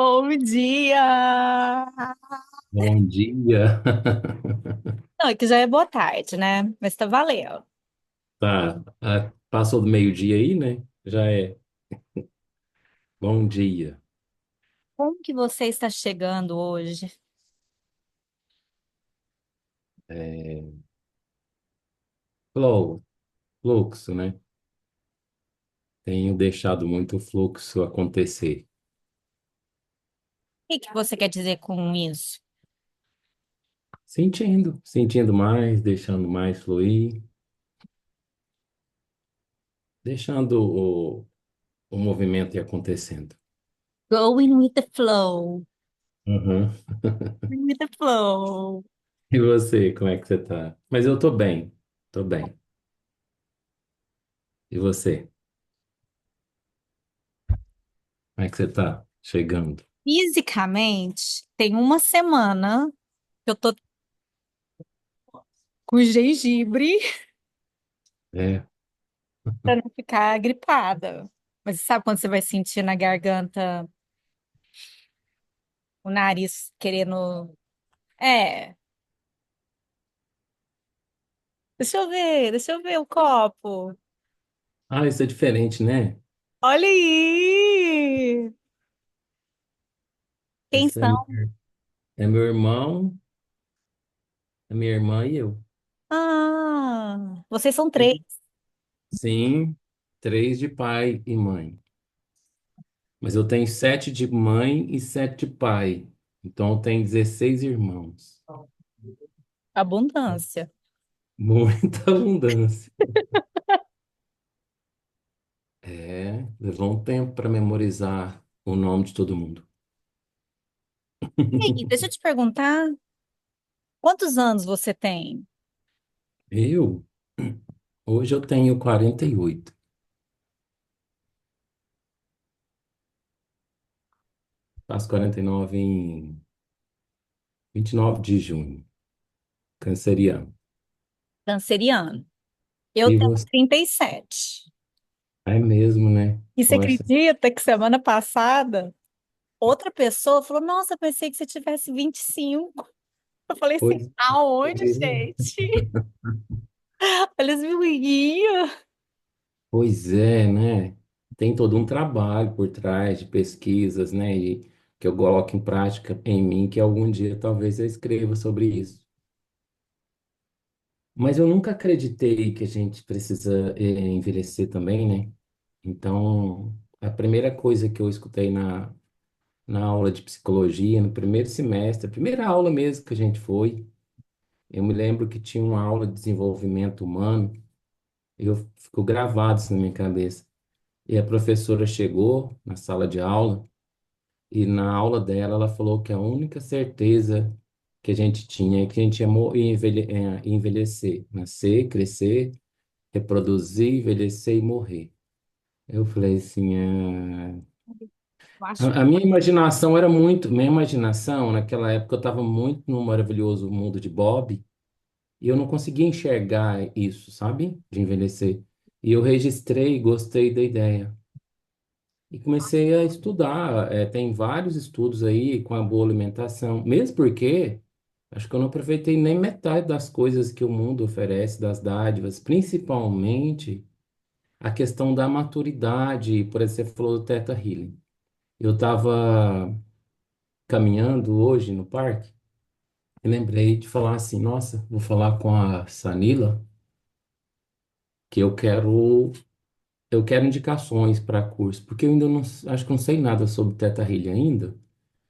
Bom dia! Bom dia. Não, é que já é boa tarde, né? Mas tá valendo. Tá, passou do meio-dia aí, né? Já é. Bom dia. Como que você está chegando hoje? É, flow, fluxo, né? Tenho deixado muito o fluxo acontecer. O que que você quer dizer com isso? Sentindo mais, deixando mais fluir, deixando o movimento ir acontecendo. Going with the flow. Uhum. Going with the flow. E você, como é que você tá? Mas eu tô bem, tô bem. E você, como é que você tá? Chegando. Fisicamente, tem uma semana que eu tô com gengibre É. pra não ficar gripada. Mas sabe quando você vai sentir na garganta o nariz querendo. É, deixa eu ver o copo. Ah, isso é diferente, né? Olha aí! Quem Esse são? é meu irmão, a minha irmã e eu. Ah, vocês são três. Sim, três de pai e mãe. Mas eu tenho sete de mãe e sete de pai. Então eu tenho 16 irmãos. Abundância. Muita abundância. É, levou um tempo para memorizar o nome de todo mundo. E aí, deixa eu te perguntar, quantos anos você tem? Eu, hoje eu tenho 48. Faço 49 em 29 de junho. Canceriano. Canceriano. Eu E tenho você? 37. É mesmo, né? E você Poxa, acredita que semana passada outra pessoa falou: Nossa, eu pensei que você tivesse 25. Eu falei assim: pois, Aonde, gente? Olha as menininhas. pois é, né? Tem todo um trabalho por trás de pesquisas, né? E que eu coloco em prática em mim, que algum dia talvez eu escreva sobre isso. Mas eu nunca acreditei que a gente precisa envelhecer também, né? Então, a primeira coisa que eu escutei na aula de psicologia, no primeiro semestre, a primeira aula mesmo que a gente foi, eu me lembro que tinha uma aula de desenvolvimento humano, e eu ficou gravado isso na minha cabeça. E a professora chegou na sala de aula e na aula dela ela falou que a única certeza que a gente tinha é que a gente ia envelhecer, nascer, crescer, reproduzir, envelhecer e morrer. Eu falei assim, Eu acho a minha imaginação era muito, minha imaginação naquela época eu estava muito no maravilhoso mundo de Bob e eu não conseguia enxergar isso, sabe? De envelhecer. E eu registrei, gostei da ideia. E comecei a estudar. Tem vários estudos aí com a boa alimentação, mesmo porque acho que eu não aproveitei nem metade das coisas que o mundo oferece, das dádivas, principalmente a questão da maturidade. Por exemplo, você falou do Theta Healing. Eu estava caminhando hoje no parque e lembrei de falar assim: nossa, vou falar com a Sanila que eu quero indicações para curso, porque eu ainda não, acho que não sei nada sobre Theta Healing ainda.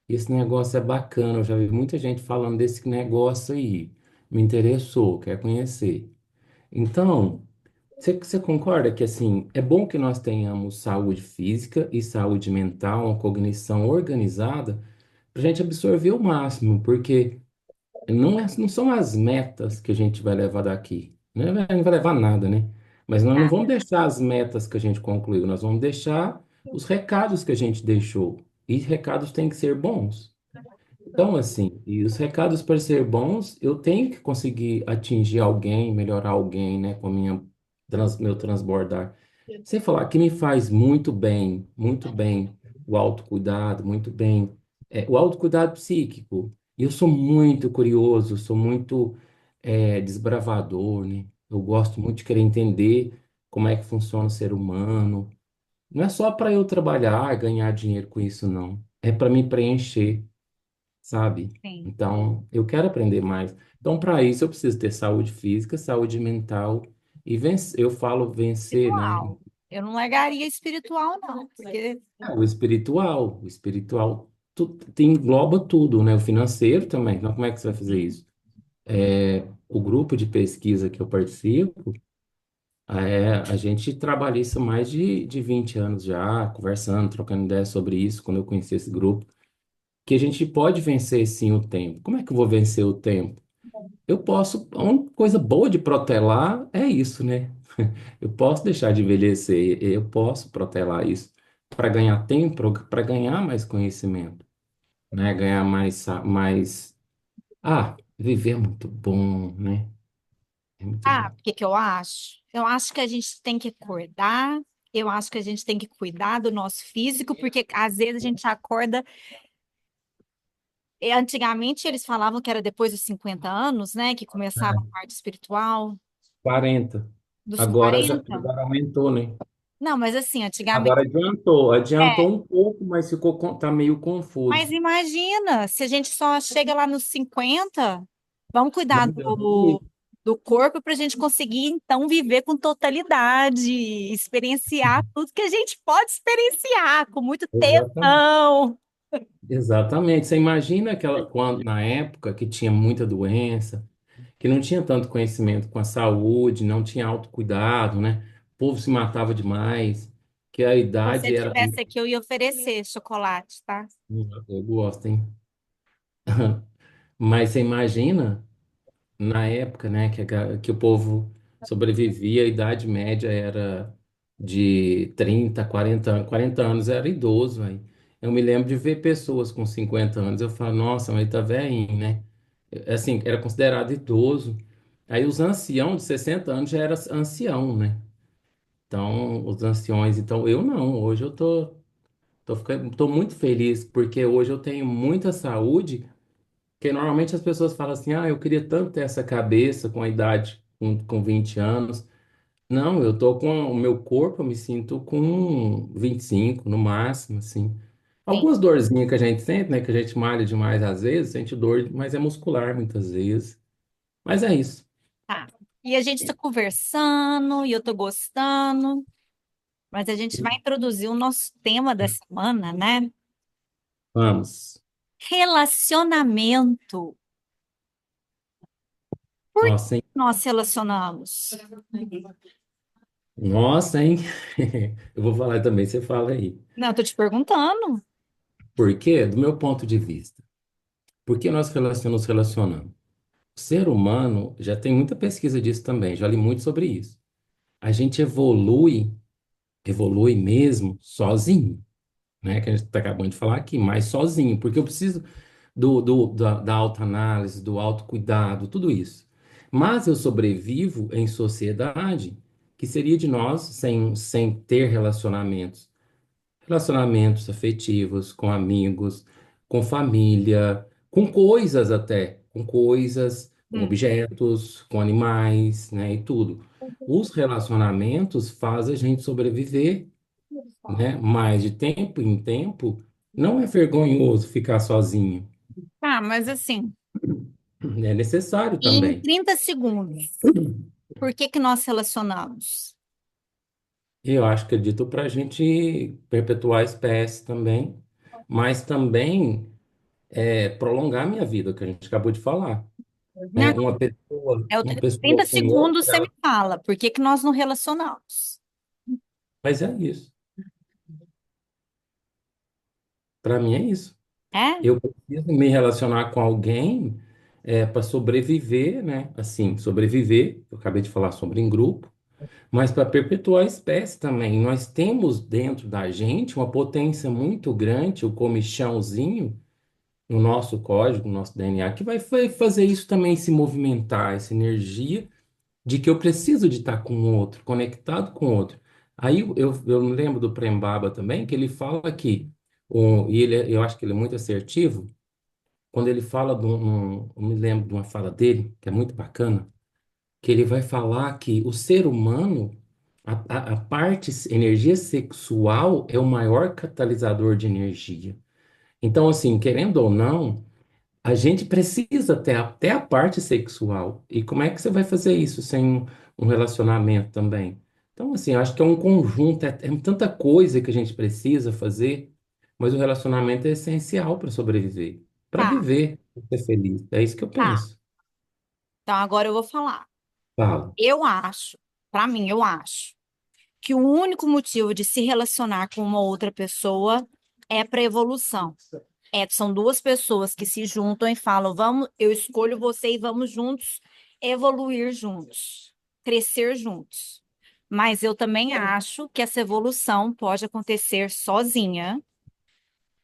Esse negócio é bacana, eu já vi muita gente falando desse negócio aí. Me interessou, quer conhecer. Então, você concorda que assim, é bom que nós tenhamos saúde física e saúde mental, uma cognição organizada, para a gente absorver o máximo, porque não são as metas que a gente vai levar daqui. Né? Não vai levar nada, né? Mas nós não vamos deixar as metas que a gente concluiu, nós vamos deixar os recados que a gente deixou. E recados têm que ser bons. Então, assim, e os recados para ser bons, eu tenho que conseguir atingir alguém, melhorar alguém, né, com a meu transbordar. Sem falar que me faz muito bem, o autocuidado, muito bem. o autocuidado psíquico. E eu sou muito curioso, sou muito desbravador, né? Eu gosto muito de querer entender como é que funciona o ser humano. Não é só para eu trabalhar, ganhar dinheiro com isso, não. É para me preencher, sabe? Sim. Então, eu quero aprender mais. Então, para isso, eu preciso ter saúde física, saúde mental e vencer. Eu falo vencer, né? Espiritual. Eu não largaria espiritual, não, porque O espiritual engloba tudo, né? O financeiro também. Então, como é que você vai fazer isso? O grupo de pesquisa que eu participo, a gente trabalha isso há mais de 20 anos já, conversando, trocando ideias sobre isso, quando eu conheci esse grupo, que a gente pode vencer sim o tempo. Como é que eu vou vencer o tempo? Eu posso, a única coisa boa de protelar é isso, né? Eu posso deixar de envelhecer, eu posso protelar isso para ganhar tempo, para ganhar mais conhecimento, né? Ganhar mais. Viver é muito bom, né? É muito ah, bom. o que que eu acho? Eu acho que a gente tem que acordar, eu acho que a gente tem que cuidar do nosso físico, porque às vezes a gente acorda. Antigamente eles falavam que era depois dos 50 anos, né, que começava a parte espiritual, 40. dos Agora, 40. agora aumentou, né? Não, mas assim, antigamente. Agora adiantou É, um pouco, mas tá meio mas confuso. imagina, se a gente só chega lá nos 50, vamos cuidar Mas Deus me livre. do corpo para a gente conseguir, então, viver com totalidade, experienciar tudo que a gente pode experienciar, com muito Exatamente. tesão. Exatamente. Você imagina aquela quando na época que tinha muita doença, que não tinha tanto conhecimento com a saúde, não tinha autocuidado, né? O povo se matava demais, que a Se você idade era. tivesse aqui, eu ia oferecer chocolate, tá? Eu gosto, hein? Mas você imagina, na época, né, que o povo sobrevivia, a idade média era de 30, 40 anos. 40 anos era idoso, aí. Eu me lembro de ver pessoas com 50 anos, eu falo, nossa, mas tá velhinho, né? Assim, era considerado idoso. Aí os anciãos de 60 anos já era ancião, né? Então, os anciões, então eu não, hoje eu tô muito feliz porque hoje eu tenho muita saúde. Porque normalmente as pessoas falam assim, eu queria tanto ter essa cabeça com a idade, com 20 anos. Não, eu tô com o meu corpo, eu me sinto com 25 no máximo, assim. Sim. Algumas dorzinhas que a gente sente, né? Que a gente malha demais às vezes, sente dor, mas é muscular muitas vezes. Mas é isso. Tá. E a gente está conversando, e eu tô gostando, mas a gente vai introduzir o nosso tema da semana, né? Vamos. Relacionamento. Por que Nossa, hein? nós relacionamos? Nossa, hein? Eu vou falar também, você fala aí. Não, eu tô te perguntando. Por quê? Do meu ponto de vista. Por que nós nos relacionamos? O ser humano, já tem muita pesquisa disso também, já li muito sobre isso. A gente evolui mesmo sozinho, né? Que a gente está acabando de falar aqui, mas sozinho, porque eu preciso da autoanálise, do autocuidado, tudo isso. Mas eu sobrevivo em sociedade, que seria de nós sem ter relacionamentos afetivos, com amigos, com família, com coisas até, com coisas, com Hum. objetos, com animais, né, e tudo. Os relacionamentos fazem a gente sobreviver, né? Mas de tempo em tempo, não é vergonhoso ficar sozinho. Ah, mas assim, É necessário em também. 30 segundos, por que que nós relacionamos? Eu acho que acredito para a gente perpetuar a espécie também, mas também prolongar a minha vida, que a gente acabou de falar. Não, é o Uma 30 pessoa com segundos você me outra, fala, por que que nós não relacionamos? mas é isso. Para mim é isso. É? Eu preciso me relacionar com alguém para sobreviver, né? Assim, sobreviver. Eu acabei de falar sobre em grupo, mas para perpetuar a espécie também. Nós temos dentro da gente uma potência muito grande, o comichãozinho no nosso código, no nosso DNA, que vai fazer isso também se movimentar, essa energia de que eu preciso de estar com o outro, conectado com o outro. Aí eu me lembro do Prem Baba também, que ele fala que E eu acho que ele é muito assertivo. Quando ele fala eu me lembro de uma fala dele, que é muito bacana, que ele vai falar que o ser humano, a parte energia sexual é o maior catalisador de energia. Então, assim, querendo ou não, a gente precisa ter até a parte sexual. E como é que você vai fazer isso sem um relacionamento também? Então, assim, eu acho que é um conjunto, é tanta coisa que a gente precisa fazer, mas o relacionamento é essencial para sobreviver, para Tá, viver, pra ser feliz. É isso que eu tá. penso. Então agora eu vou falar. Fala. Eu acho, pra mim, eu acho que o único motivo de se relacionar com uma outra pessoa é para evolução. São duas pessoas que se juntam e falam: vamos, eu escolho você e vamos juntos evoluir juntos, crescer juntos. Mas eu também acho que essa evolução pode acontecer sozinha.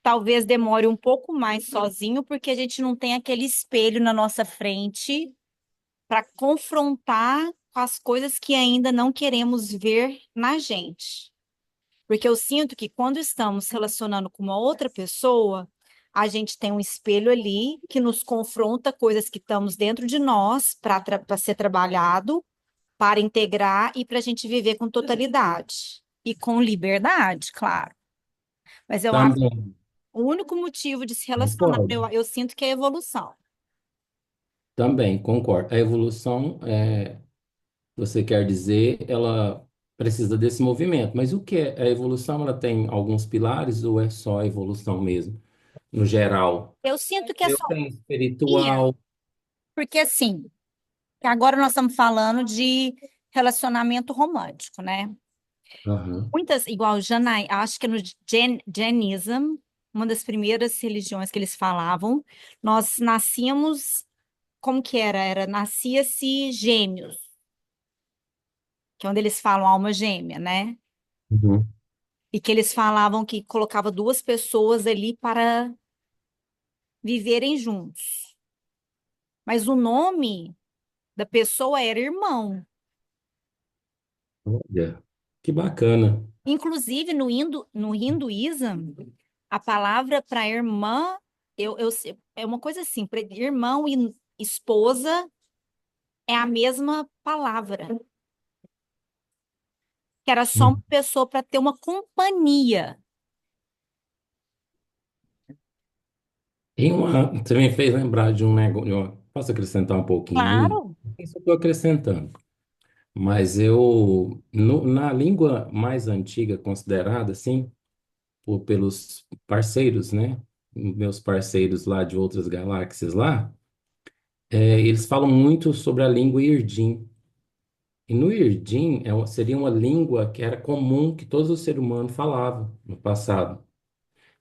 Talvez demore um pouco mais sozinho, porque a gente não tem aquele espelho na nossa frente para confrontar com as coisas que ainda não queremos ver na gente. Porque eu sinto que quando estamos relacionando com uma outra pessoa, a gente tem um espelho ali que nos confronta coisas que estamos dentro de nós para ser trabalhado, para integrar e para a gente viver com totalidade e com liberdade, claro. Mas eu acho que Também, o único motivo de se relacionar, concordo. eu sinto que é a evolução. Também, concordo. A evolução, você quer dizer, ela precisa desse movimento. Mas o que é? A evolução, ela tem alguns pilares ou é só a evolução mesmo, no geral? Eu sinto que é Eu só tenho ir, espiritual. porque assim, agora nós estamos falando de relacionamento romântico, né? Aham. Muitas, igual Janai, acho que no Jainism, uma das primeiras religiões que eles falavam, nós nascíamos, como que era? Nascia-se gêmeos, que é onde eles falam alma gêmea, né? Uhum. E que eles falavam que colocava duas pessoas ali para viverem juntos. Mas o nome da pessoa era irmão. Olha, que bacana. Inclusive, no hinduísmo, a palavra para irmã, é uma coisa assim, para irmão e esposa é a mesma palavra, que era só uma Hum. pessoa para ter uma companhia. Você me fez lembrar de um negócio. Posso acrescentar um pouquinho aí? Claro, Isso eu estou acrescentando. Mas na língua mais antiga considerada, assim, pelos parceiros, né? Meus parceiros lá de outras galáxias lá, eles falam muito sobre a língua Irdim. E no Irdim seria uma língua que era comum que todos os seres humanos falavam no passado.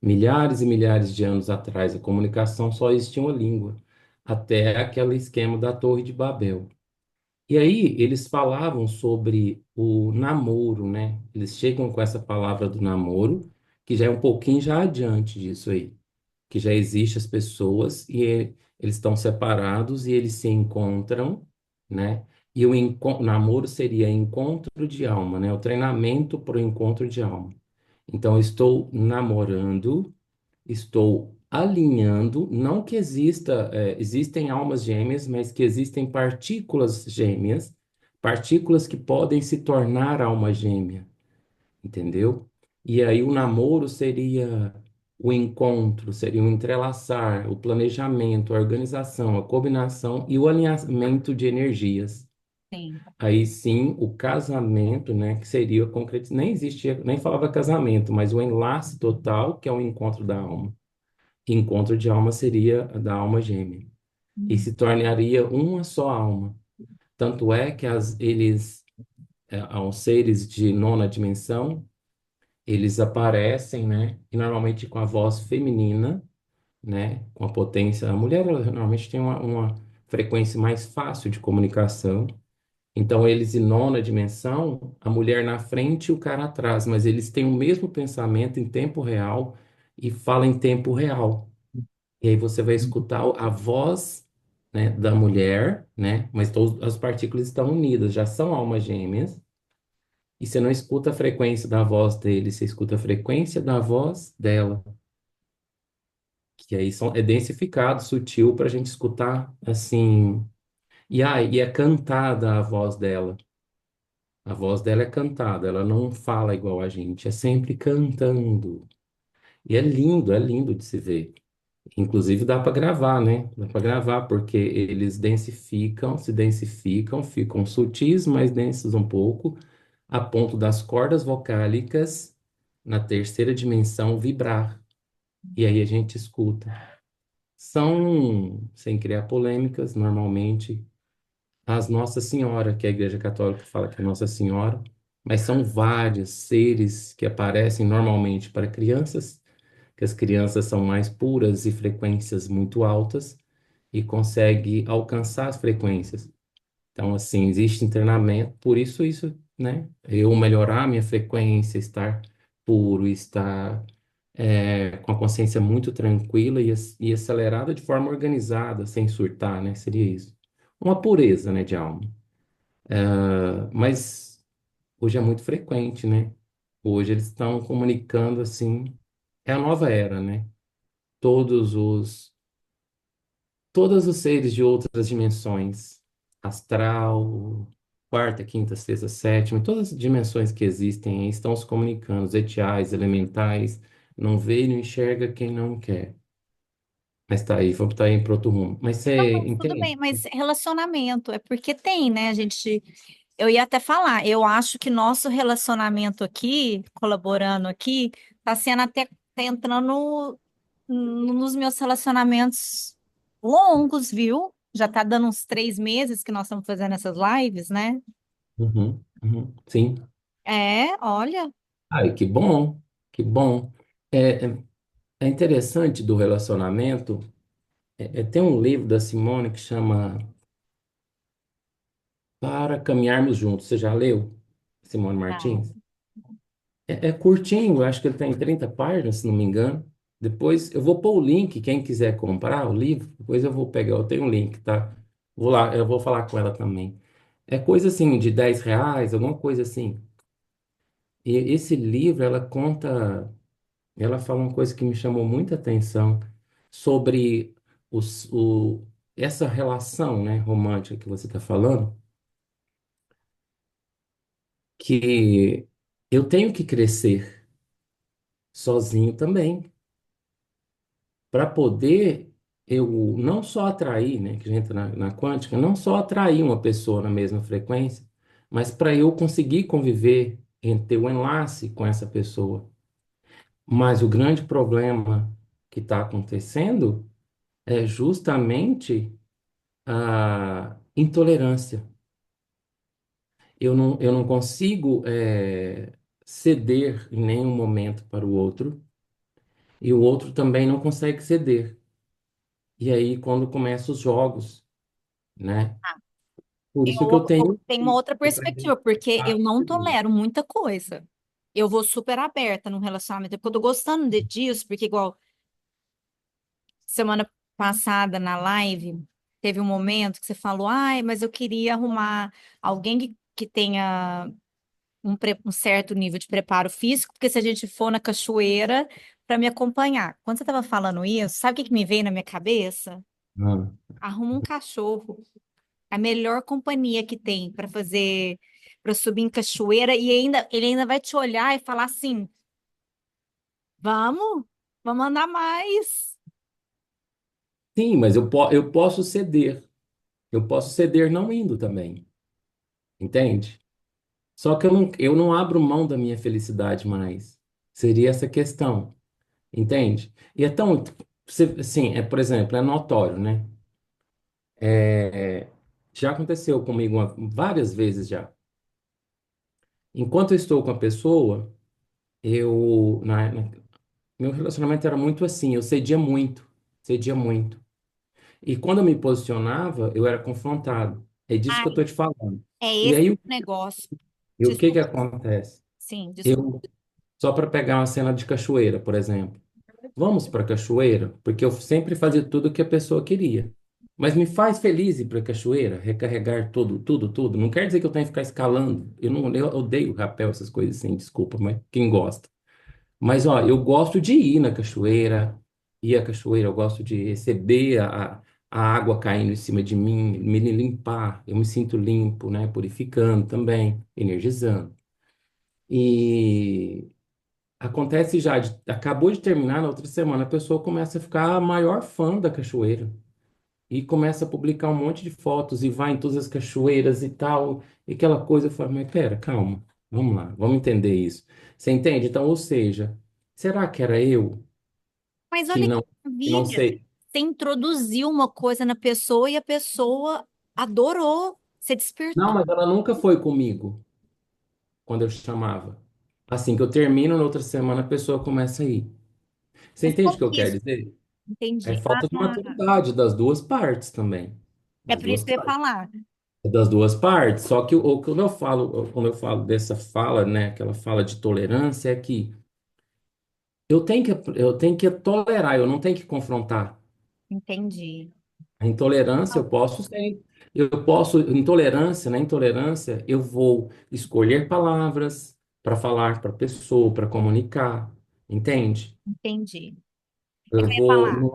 Milhares e milhares de anos atrás, a comunicação só existia uma língua, até aquele esquema da Torre de Babel. E aí eles falavam sobre o namoro, né? Eles chegam com essa palavra do namoro, que já é um pouquinho já adiante disso aí, que já existe as pessoas eles estão separados e eles se encontram, né? E o namoro seria encontro de alma, né? O treinamento para o encontro de alma. Então, eu estou namorando. Estou alinhando, não que existem almas gêmeas, mas que existem partículas gêmeas, partículas que podem se tornar alma gêmea, entendeu? E aí o namoro seria o encontro, seria o entrelaçar, o planejamento, a organização, a combinação e o alinhamento de energias. sim, Aí sim, o casamento, né, que seria concreto, nem existia, nem falava casamento, mas o enlace total, que é o encontro da alma. Encontro de alma seria da alma gêmea. E se tornaria uma só alma. Tanto é que aos seres de nona dimensão, eles aparecem, né? E normalmente com a voz feminina, né? Com a potência. A mulher, ela normalmente tem uma frequência mais fácil de comunicação. Então, eles em nona dimensão, a mulher na frente e o cara atrás, mas eles têm o mesmo pensamento em tempo real e falam em tempo real. E aí você vai escutar a voz, né, da mulher, né? Mas todas as partículas estão unidas, já são almas gêmeas. E você não escuta a frequência da voz dele, você escuta a frequência da voz dela. que aí é densificado, sutil, para a gente escutar assim. E é cantada a voz dela. A voz dela é cantada, ela não fala igual a gente, é sempre cantando. E é lindo de se ver. Inclusive dá para gravar, né? Dá para gravar, porque eles densificam, se densificam, ficam sutis, mais densos um pouco, a ponto das cordas vocálicas na terceira dimensão vibrar. E aí a gente escuta. São, sem criar polêmicas, normalmente as Nossa Senhora, que a Igreja Católica fala que é Nossa Senhora, mas são vários seres que aparecem normalmente para crianças, que as crianças são mais puras e frequências muito altas e consegue alcançar as frequências. Então, assim, existe internamento, por isso, né? Eu melhorar a minha frequência, estar puro, estar com a consciência muito tranquila e acelerada de forma organizada, sem surtar, né? Seria isso. Uma pureza, né, de alma. Mas hoje é muito frequente, né? Hoje eles estão comunicando assim, é a nova era, né? Todos os todos os seres de outras dimensões, astral, quarta, quinta, sexta, sétima, todas as dimensões que existem aí estão se comunicando, os etiais, elementais, não vê e não enxerga quem não quer. Mas tá aí, vamos estar aí para outro rumo. Mas Não, você mas tudo entende? bem, mas relacionamento é porque tem, né? A gente, eu ia até falar, eu acho que nosso relacionamento aqui, colaborando aqui, tá sendo até, tá entrando nos meus relacionamentos longos, viu? Já tá dando uns 3 meses que nós estamos fazendo essas lives, né? Uhum, uhum, sim. É, olha, Ai, que bom, que bom. É interessante do relacionamento. Tem um livro da Simone que chama Para Caminharmos Juntos. Você já leu? Simone não. Martins? É curtinho, eu acho que ele tem 30 páginas, se não me engano. Depois eu vou pôr o link, quem quiser comprar o livro, depois eu vou pegar, eu tenho um link, tá? Vou lá, eu vou falar com ela também. É coisa assim de R$ 10, alguma coisa assim. E esse livro, ela fala uma coisa que me chamou muita atenção sobre os, o, essa relação, né, romântica que você está falando, que eu tenho que crescer sozinho também, para poder eu não só atrair, né, que a gente entra na quântica, não só atrair uma pessoa na mesma frequência, mas para eu conseguir conviver, ter o enlace com essa pessoa. Mas o grande problema que está acontecendo é justamente a intolerância. Eu não consigo ceder em nenhum momento para o outro, e o outro também não consegue ceder. E aí, quando começam os jogos, né? Por isso que eu Eu tenho tenho uma que outra aprender perspectiva, porque a eu não ceder. tolero muita coisa. Eu vou super aberta no relacionamento, porque eu tô gostando disso, porque igual semana passada na live, teve um momento que você falou, ai, mas eu queria arrumar alguém que tenha um certo nível de preparo físico, porque se a gente for na cachoeira para me acompanhar. Quando você estava falando isso, sabe o que que me veio na minha cabeça? Ah, Arruma um cachorro. A melhor companhia que tem para fazer, para subir em cachoeira e ainda ele ainda vai te olhar e falar assim: "Vamos? Vamos andar mais". sim, mas eu posso ceder. Eu posso ceder não indo também, entende? Só que eu não abro mão da minha felicidade mais. Seria essa questão, entende? E então, assim, por exemplo, é notório, né? Já aconteceu comigo várias vezes já. Enquanto eu estou com a pessoa, meu relacionamento era muito assim, eu cedia muito, cedia muito. E quando eu me posicionava, eu era confrontado. É disso que eu Ai, estou te falando. é E esse aí, o negócio. o que que Desculpa. acontece? Sim, desculpa. Eu, só para pegar uma cena de cachoeira, por exemplo. Vamos para a cachoeira? Porque eu sempre fazia tudo o que a pessoa queria. Mas me faz feliz ir para a cachoeira, recarregar tudo, tudo, tudo. Não quer dizer que eu tenho que ficar escalando. Eu não, eu odeio rapel, essas coisas assim, desculpa, mas quem gosta. Mas, ó, eu gosto de ir na cachoeira ir à cachoeira, eu gosto de receber a água caindo em cima de mim, me limpar. Eu me sinto limpo, né? Purificando também, energizando. E acontece já, acabou de terminar, na outra semana, a pessoa começa a ficar a maior fã da cachoeira. E começa a publicar um monte de fotos e vai em todas as cachoeiras e tal, e aquela coisa. Eu falo, mas pera, calma, vamos lá, vamos entender isso. Você entende? Então, ou seja, será que era eu Mas que olha que não, que não maravilha. sei? Você introduziu uma coisa na pessoa e a pessoa adorou. Você Não, despertou. mas ela nunca foi comigo quando eu chamava. Assim que eu termino, na outra semana a pessoa começa a ir. Você Mas entende como o que eu que quero isso? dizer? É Entendi. falta de maturidade das duas partes também. É Das por isso duas que eu ia partes. falar. Das duas partes. Só que quando eu falo dessa fala, né, aquela fala de tolerância, é que eu tenho que tolerar, eu não tenho que confrontar. Entendi. A intolerância eu posso ser, intolerância, na intolerância eu vou escolher palavras para falar para a pessoa, para comunicar, entende? Entendi. É Eu que eu ia vou, falar.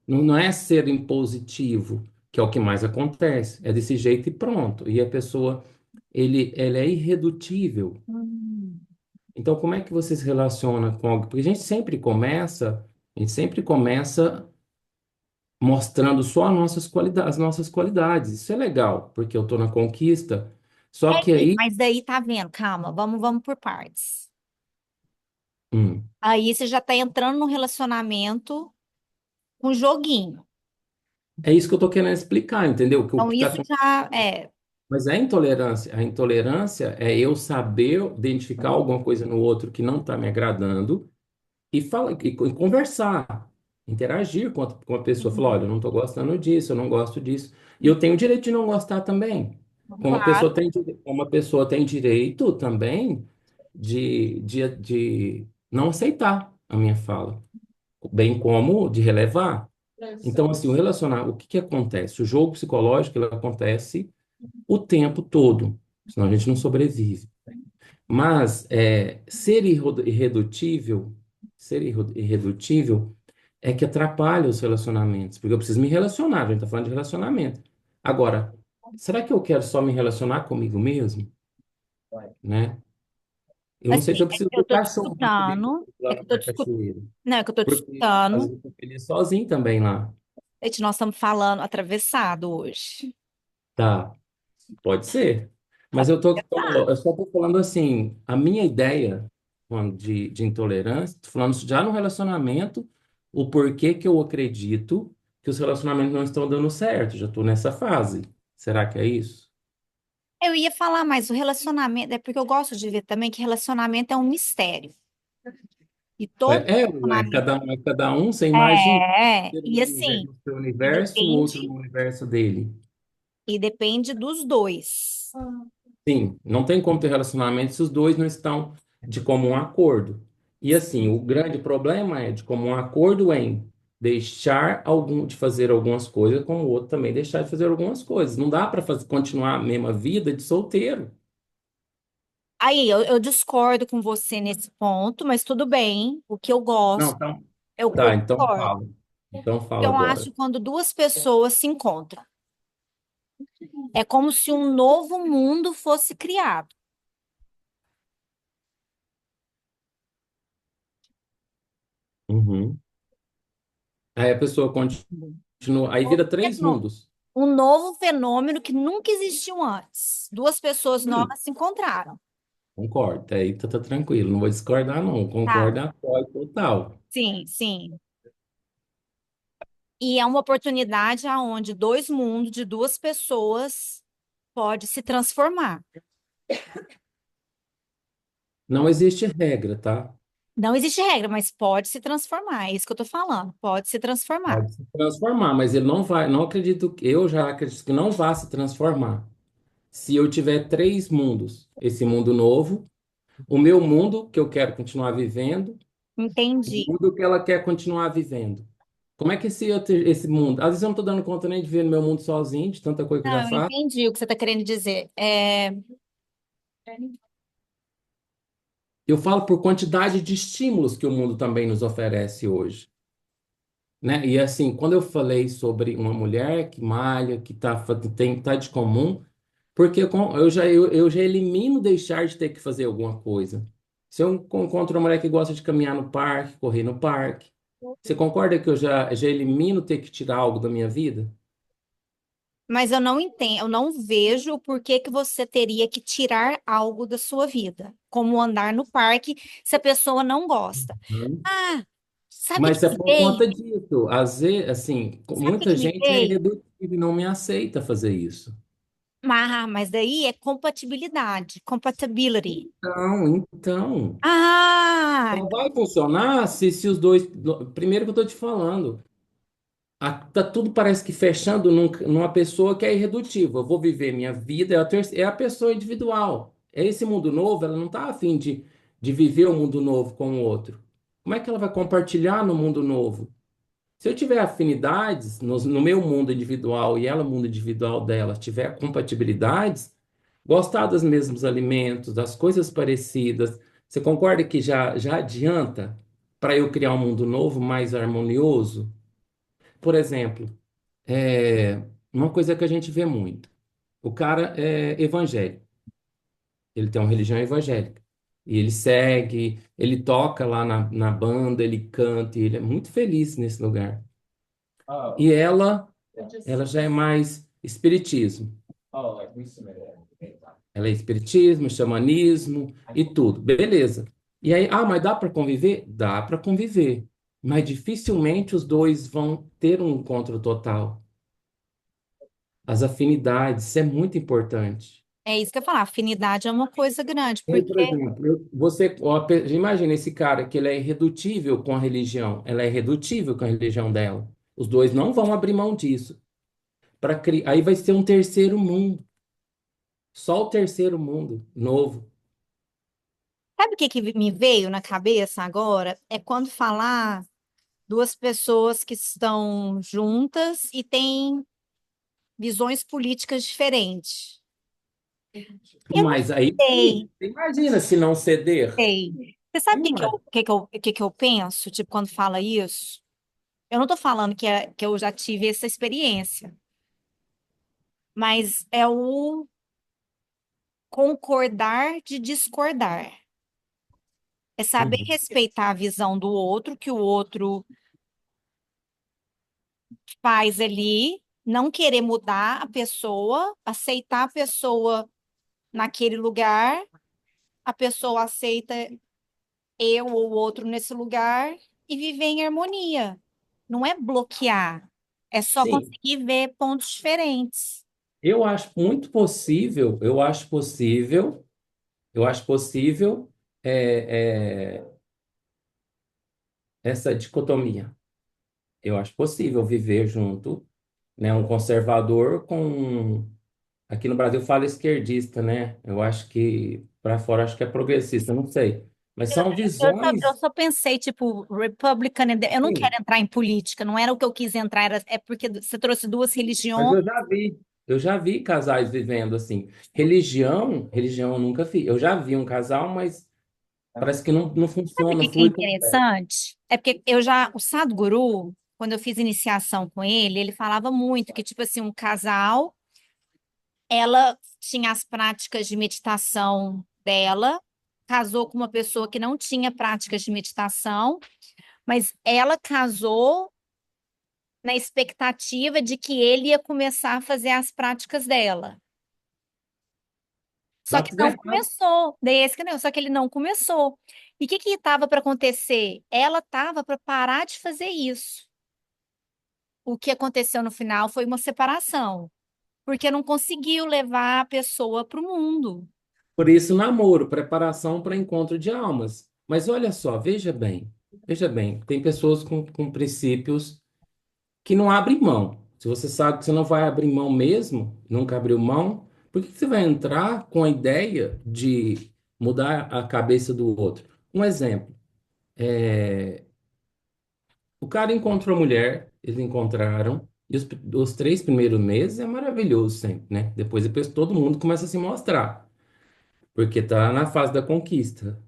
não é ser impositivo, que é o que mais acontece, é desse jeito e pronto. E a pessoa, ele é irredutível. Hum. Então, como é que você se relaciona com algo? Porque a gente sempre começa mostrando só as nossas qualidades. Isso é legal, porque eu estou na conquista. Só que Sim, aí, mas daí tá vendo, calma, vamos por partes. hum, Aí você já tá entrando num relacionamento com joguinho. é isso que eu estou querendo explicar, entendeu? Que o Então que tá, isso já é. mas é intolerância. A intolerância é eu saber identificar alguma coisa no outro que não está me agradando e falar e conversar, interagir com a pessoa, falar, olha, eu não estou gostando disso, eu não gosto disso. E eu tenho o direito de não gostar também. Como a Claro, pessoa tem, como a pessoa tem direito também de não aceitar a minha fala, bem como de relevar. Então, assim, o que que acontece? O jogo psicológico, ele acontece o tempo todo, senão a gente não sobrevive. Mas ser irredutível é que atrapalha os relacionamentos, porque eu preciso me relacionar, a gente está falando de relacionamento. Agora, será que eu quero só me relacionar comigo mesmo? Né? Eu não sei se assim, eu é preciso que eu do tô te cachorro para poder ir escutando, é que lá eu tô na te escutando, cachoeira, não, é que eu tô te porque às escutando. vezes eu tô feliz sozinho também lá. Gente, nós estamos falando atravessado hoje. Tá, pode ser. Mas eu só estou falando assim, a minha ideia de intolerância, tô falando isso já no relacionamento, o porquê que eu acredito que os relacionamentos não estão dando certo. Já estou nessa fase. Será que é isso? Eu ia falar, mas o relacionamento, é porque eu gosto de ver também que relacionamento é um mistério. E todo relacionamento Cada um, você imagina ter e assim, no seu e universo, o outro depende, no universo dele. e depende dos dois. Sim, não tem como ter relacionamento se os dois não estão de comum acordo. E assim, o grande problema é de comum acordo em deixar algum de fazer algumas coisas, como o outro também deixar de fazer algumas coisas. Não dá para continuar a mesma vida de solteiro. Aí, eu discordo com você nesse ponto, mas tudo bem. O que eu Não, gosto, então, eu tá, então discordo. fala. Então fala Eu agora. acho quando duas pessoas se encontram. É como se um novo mundo fosse criado. Uhum. Aí a pessoa continua, aí vira três Fenô- mundos. Um novo fenômeno que nunca existiu antes. Duas pessoas Sim, novas se encontraram. concordo. Aí tá tranquilo, não vou discordar, não. Tá. Concordo, apoio total. Sim, sim. E é uma oportunidade aonde dois mundos de duas pessoas pode se transformar. Não existe regra, tá? Não existe regra, mas pode se transformar. É isso que eu tô falando. Pode se transformar. Pode se transformar, mas ele não vai, não acredito, eu já acredito que não vá se transformar. Se eu tiver três mundos, esse mundo novo, o meu mundo que eu quero continuar vivendo, e o Entendi. mundo que ela quer continuar vivendo. Como é que esse mundo, às vezes eu não estou dando conta nem de ver no meu mundo sozinho, de tanta coisa que eu já Não, eu faço. entendi o que você está querendo dizer. Eu falo por quantidade de estímulos que o mundo também nos oferece hoje. né? E assim, quando eu falei sobre uma mulher que malha, tá de comum, porque eu já elimino deixar de ter que fazer alguma coisa. Se eu encontro uma mulher que gosta de caminhar no parque, correr no parque, você concorda que já elimino ter que tirar algo da minha vida? Mas eu não entendo, eu não vejo por que que você teria que tirar algo da sua vida, como andar no parque, se a pessoa não gosta. Uhum. Ah, sabe que Mas é me por conta veio? disso. Às vezes, assim, Sabe o que muita que me gente é veio? irredutível e não me aceita fazer isso. Mas daí é compatibilidade, compatibility. Então, Ah, não vai funcionar se os dois. Primeiro que eu tô te falando, tá tudo parece que fechando numa pessoa que é irredutível. Eu vou viver minha vida, é a pessoa individual. É esse mundo novo, ela não tá afim de viver o mundo novo com o outro. Como é que ela vai compartilhar no mundo novo? Se eu tiver afinidades no meu mundo individual e ela, no mundo individual dela, tiver compatibilidades, gostar dos mesmos alimentos, das coisas parecidas, você concorda que já adianta para eu criar um mundo novo, mais harmonioso? Por exemplo, uma coisa que a gente vê muito: o cara é evangélico, ele tem uma religião evangélica. E ele segue, ele toca lá na banda, ele canta, e ele é muito feliz nesse lugar. E ela já é mais espiritismo. Ela é espiritismo, xamanismo e tudo. Beleza. E aí, mas dá para conviver? Dá para conviver. Mas dificilmente os dois vão ter um encontro total. As afinidades, isso é muito importante. é isso que eu ia falar. Afinidade é uma coisa grande, E aí, por porque exemplo, imagina esse cara que ele é irredutível com a religião, ela é irredutível com a religião dela. Os dois não vão abrir mão disso. Aí vai ser um terceiro mundo. Só o terceiro mundo novo. sabe o que que me veio na cabeça agora? É quando falar duas pessoas que estão juntas e têm visões políticas diferentes. Eu não Mas aí, sei, imagina se não ceder. sei. Você sabe o que que eu, Ima- o que que eu, o que que eu penso, tipo, quando fala isso? Eu não tô falando que eu já tive essa experiência, mas é o concordar de discordar. É saber Uhum. respeitar a visão do outro, que o outro faz ali, não querer mudar a pessoa, aceitar a pessoa naquele lugar, a pessoa aceita eu ou o outro nesse lugar e viver em harmonia. Não é bloquear, é só Sim, conseguir ver pontos diferentes. eu acho muito possível, eu acho possível essa dicotomia. Eu acho possível viver junto, né, um conservador aqui no Brasil fala esquerdista, né? Eu acho que para fora acho que é progressista, não sei. Mas são Eu visões, só pensei, tipo, Republican, eu não quero sim, entrar em política, não era o que eu quis entrar, é porque você trouxe duas mas religiões. eu já vi casais vivendo assim. Religião eu nunca vi. Eu já vi um casal, mas parece que não Sabe o funciona, que que é flui com. interessante? É porque o Sadhguru, quando eu fiz iniciação com ele falava muito que, tipo assim, um casal, ela tinha as práticas de meditação dela, casou com uma pessoa que não tinha práticas de meditação, mas ela casou na expectativa de que ele ia começar a fazer as práticas dela. Só Tá que não desgastado. começou. Daí esse que não, só que ele não começou. E o que que estava para acontecer? Ela estava para parar de fazer isso. O que aconteceu no final foi uma separação, porque não conseguiu levar a pessoa para o mundo. Por isso, namoro, preparação para encontro de almas. Mas olha só, veja bem, tem pessoas com princípios que não abrem mão. Se você sabe que você não vai abrir mão mesmo, nunca abriu mão, por que que você vai entrar com a ideia de mudar a cabeça do outro? Um exemplo, o cara encontrou a mulher, eles encontraram, e os 3 primeiros meses é maravilhoso sempre, né? Depois todo mundo começa a se mostrar, porque tá na fase da conquista.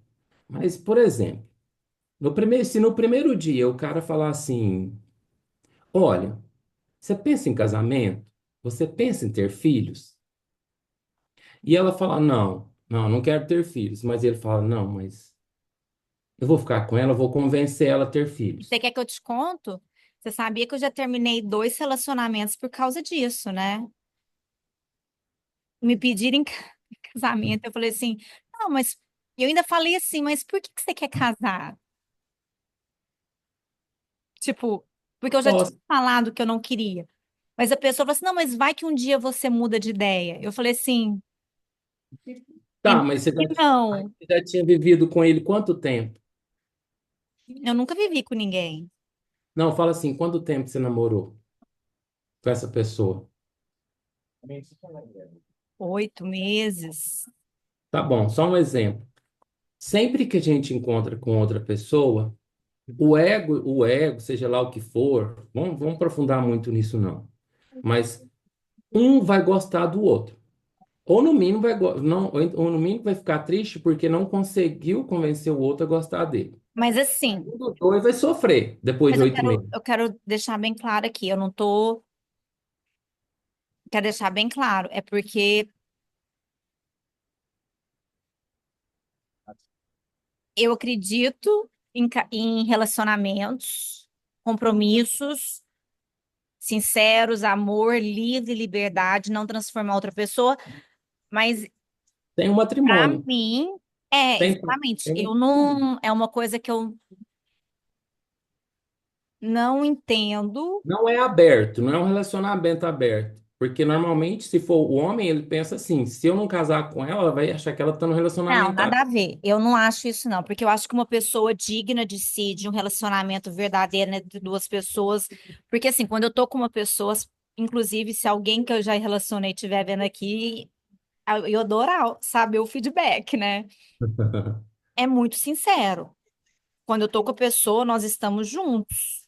Mas, por exemplo, se no primeiro dia o cara falar assim. olha, você pensa em casamento? Você pensa em ter filhos? E ela fala, não quero ter filhos. Mas ele fala, não, mas eu vou ficar com ela, eu vou convencer ela a ter filhos. Você quer que eu te conto? Você sabia que eu já terminei 2 relacionamentos por causa disso, né? Me pediram em casamento. Eu falei assim, não, mas eu ainda falei assim, mas por que que você quer casar? Tipo, porque eu já tinha Posso. falado que eu não queria. Mas a pessoa falou assim, não, mas vai que um dia você muda de ideia. Eu falei assim, Tá, então, mas não, você já tinha vivido com ele quanto tempo? eu nunca vivi com ninguém. Não, fala assim, quanto tempo você namorou com essa pessoa? 8 meses. Tá bom, só um exemplo. Sempre que a gente encontra com outra pessoa, seja lá o que for, vamos aprofundar muito nisso não. Mas um vai gostar do outro. Ou no mínimo não, ou no mínimo vai ficar triste porque não conseguiu convencer o outro a gostar dele. Mas assim, Um dos dois vai sofrer depois mas de eu oito quero, meses. eu quero deixar bem claro aqui, eu não tô, quero deixar bem claro, é porque eu acredito em relacionamentos, compromissos sinceros, amor, livre, liberdade, não transformar outra pessoa, mas Tem um para matrimônio. mim é Tem, exatamente, tem eu um- não, é uma coisa que eu não entendo. Não é aberto, não é um relacionamento aberto. Porque normalmente, se for o homem, ele pensa assim: se eu não casar com ela, ela vai achar que ela está no Não, relacionamento nada a aberto. ver. Eu não acho isso, não, porque eu acho que uma pessoa digna de si, de um relacionamento verdadeiro entre duas pessoas, porque assim, quando eu tô com uma pessoa, inclusive se alguém que eu já relacionei estiver vendo aqui, eu adoro saber o feedback, né? É muito sincero. Quando eu tô com a pessoa, nós estamos juntos.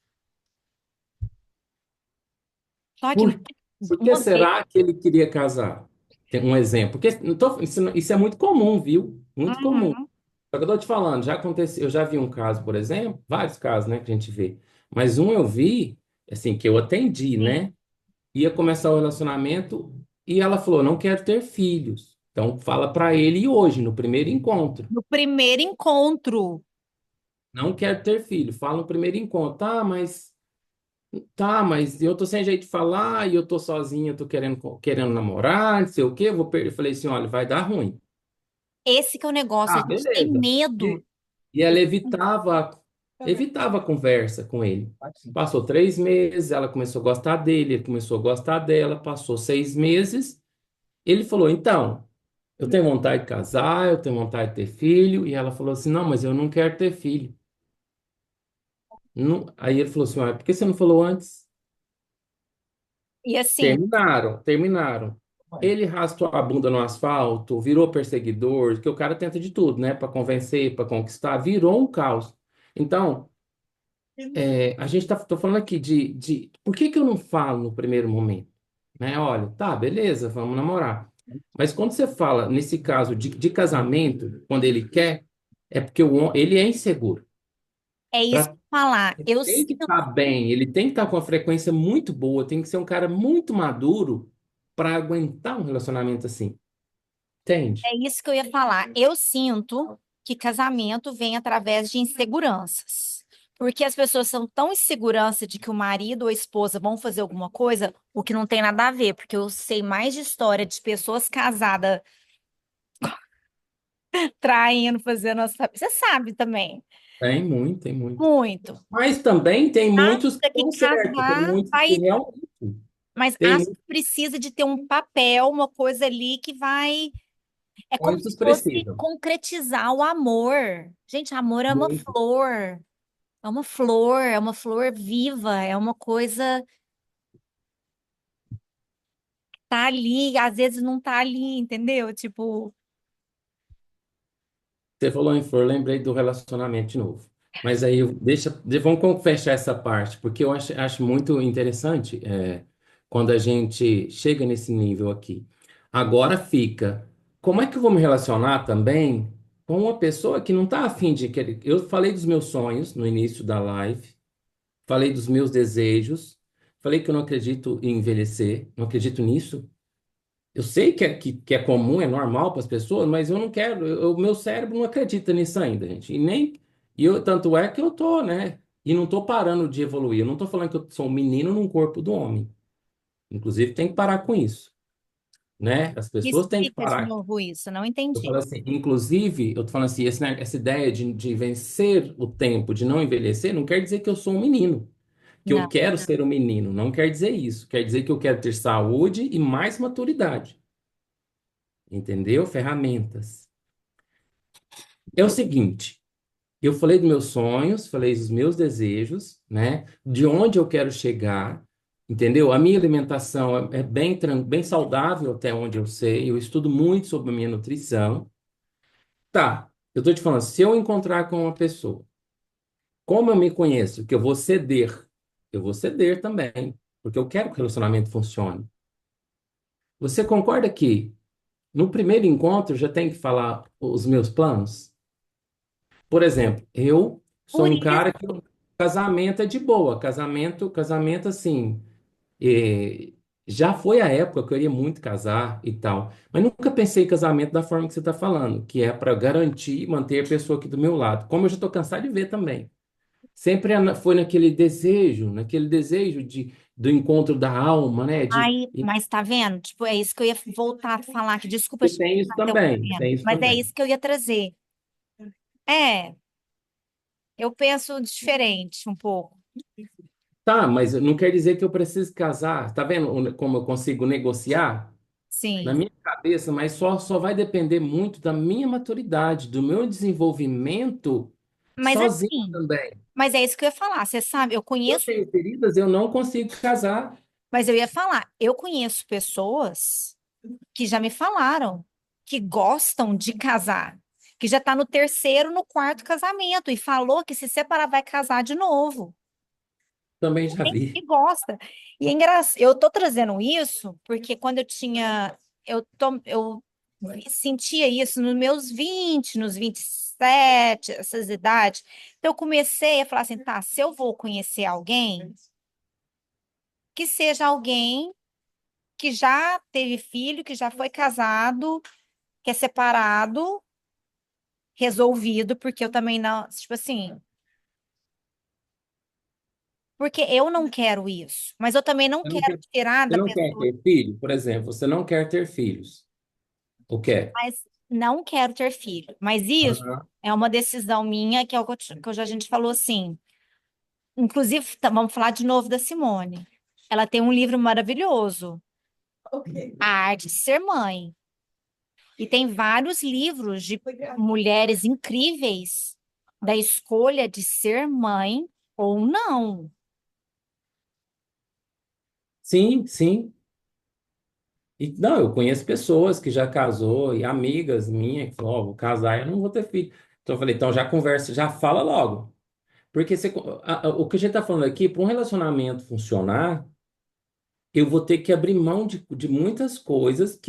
Só que Por, por que uma vez. será que ele queria casar? Tem um exemplo. Porque isso é muito comum, viu? Muito comum. Uhum. Só que eu tô te falando, já aconteceu, eu já vi um caso, por exemplo, vários casos, né, que a gente vê. Mas um eu vi, assim, que eu atendi, Sim. né? Ia começar o relacionamento e ela falou: não quero ter filhos. Então fala para ele hoje, no primeiro encontro. No primeiro encontro. Não quero ter filho. Fala no primeiro encontro. Tá, mas eu tô sem jeito de falar e eu tô sozinha, eu tô querendo namorar, não sei o quê. Eu falei assim: olha, vai dar ruim. Esse que é o negócio. A Ah, gente tem beleza. medo. E ela evitava a conversa com ele. Passou 3 meses, ela começou a gostar dele, ele começou a gostar dela. Passou 6 meses, ele falou: então, eu tenho vontade de casar, eu tenho vontade de ter filho. E ela falou assim: não, mas eu não quero ter filho. Não. Aí ele falou assim: por que você não falou antes? E assim, Terminaram. Ele arrastou a bunda no asfalto, virou perseguidor, que o cara tenta de tudo, né? Para convencer, para conquistar, virou um caos. Então, a gente tô falando aqui por que que eu não falo no primeiro momento? Né? Olha, tá, beleza, vamos namorar. Mas quando você fala, nesse caso de casamento, quando ele quer, é porque ele é inseguro. é isso que eu vou falar. Ele Eu tem que sinto, estar bem, ele tem que estar com uma frequência muito boa, tem que ser um cara muito maduro para aguentar um relacionamento assim. Entende? é isso que eu ia falar. Eu sinto que casamento vem através de inseguranças. Porque as pessoas são tão inseguranças de que o marido ou a esposa vão fazer alguma coisa, o que não tem nada a ver, porque eu sei mais de história de pessoas casadas traindo, fazendo as... Você sabe também. Tem muito, tem muito. Muito. Mas também tem muitos que Acha que estão certos, tem casar muitos que vai, realmente. mas Tem acha que muitos, precisa de ter um papel, uma coisa ali que vai, é como se muitos fosse precisam. concretizar o amor. Gente, amor é uma Muito. flor. É uma flor viva, é uma coisa que tá ali, às vezes não tá ali, entendeu? Tipo, Você falou em flor, lembrei do relacionamento de novo. Mas aí, vamos fechar essa parte, porque eu acho muito interessante quando a gente chega nesse nível aqui. Agora fica, como é que eu vou me relacionar também com uma pessoa que não está afim de querer. Eu falei dos meus sonhos no início da live, falei dos meus desejos, falei que eu não acredito em envelhecer, não acredito nisso. Eu sei que é comum, é normal para as pessoas, mas eu não quero, o meu cérebro não acredita nisso ainda, gente. Tanto é que eu tô, né? E não tô parando de evoluir. Eu não tô falando que eu sou um menino num corpo do homem. Inclusive, tem que parar com isso, né? As Me pessoas têm que explica de parar. novo isso, não Eu falo entendi. assim, inclusive, eu tô falando assim, essa ideia de vencer o tempo, de não envelhecer, não quer dizer que eu sou um menino, que eu Não. quero ser um menino. Não quer dizer isso. Quer dizer que eu quero ter saúde e mais maturidade. Entendeu? Ferramentas. É o seguinte, eu falei dos meus sonhos, falei dos meus desejos, né? De onde eu quero chegar, entendeu? A minha alimentação é bem saudável até onde eu sei. Eu estudo muito sobre a minha nutrição. Tá, eu tô te falando, se eu encontrar com uma pessoa, como eu me conheço, que eu vou ceder também, porque eu quero que o relacionamento funcione. Você concorda que no primeiro encontro eu já tenho que falar os meus planos? Por exemplo, eu sou Por um isso, cara que casamento é de boa, casamento assim, eh, já foi a época que eu queria muito casar e tal, mas nunca pensei em casamento da forma que você está falando, que é para garantir e manter a pessoa aqui do meu lado, como eu já estou cansado de ver também. Sempre foi naquele desejo do encontro da alma, né? aí, mas tá vendo? Tipo, é isso que eu ia voltar a falar, que desculpa E te tem isso também, interrompendo, tem isso mas é também. isso que eu ia trazer. É, eu penso diferente um pouco. Tá, mas não quer dizer que eu preciso casar. Tá vendo como eu consigo negociar? Na Sim. minha cabeça, mas só vai depender muito da minha maturidade, do meu desenvolvimento Mas sozinho assim, também. mas é isso que eu ia falar. Você sabe, eu Eu conheço, tenho feridas, eu não consigo casar mas eu ia falar, eu conheço pessoas que já me falaram que gostam de casar, que já tá no terceiro, no quarto casamento e falou que se separar vai casar de novo. também já Gente vi. que gosta. E é engraçado, eu tô trazendo isso porque quando eu tinha, eu sentia isso nos meus 20, nos 27, essas idades. Então eu comecei a falar assim, tá, se eu vou conhecer alguém, que seja alguém que já teve filho, que já foi casado, que é separado, resolvido, porque eu também não, tipo assim, porque eu não quero isso, mas eu também não Você não quero quer, tirar você da não quer pessoa, ter filho, por exemplo, você não quer ter filhos. Ou quer? mas não quero ter filho. Mas isso Aham. é uma decisão minha, que é o que a gente falou assim. Inclusive, vamos falar de novo da Simone. Ela tem um livro maravilhoso, A Arte de Ser Mãe. E tem vários livros de mulheres incríveis da escolha de ser mãe ou não. Sim, sim. E, não, eu conheço pessoas que já casou e amigas minhas que falaram, ó, vou casar e eu não vou ter filho. Então eu falei, então já conversa, já fala logo. Porque o que a gente está falando aqui, para um relacionamento funcionar, eu vou ter que abrir mão de muitas coisas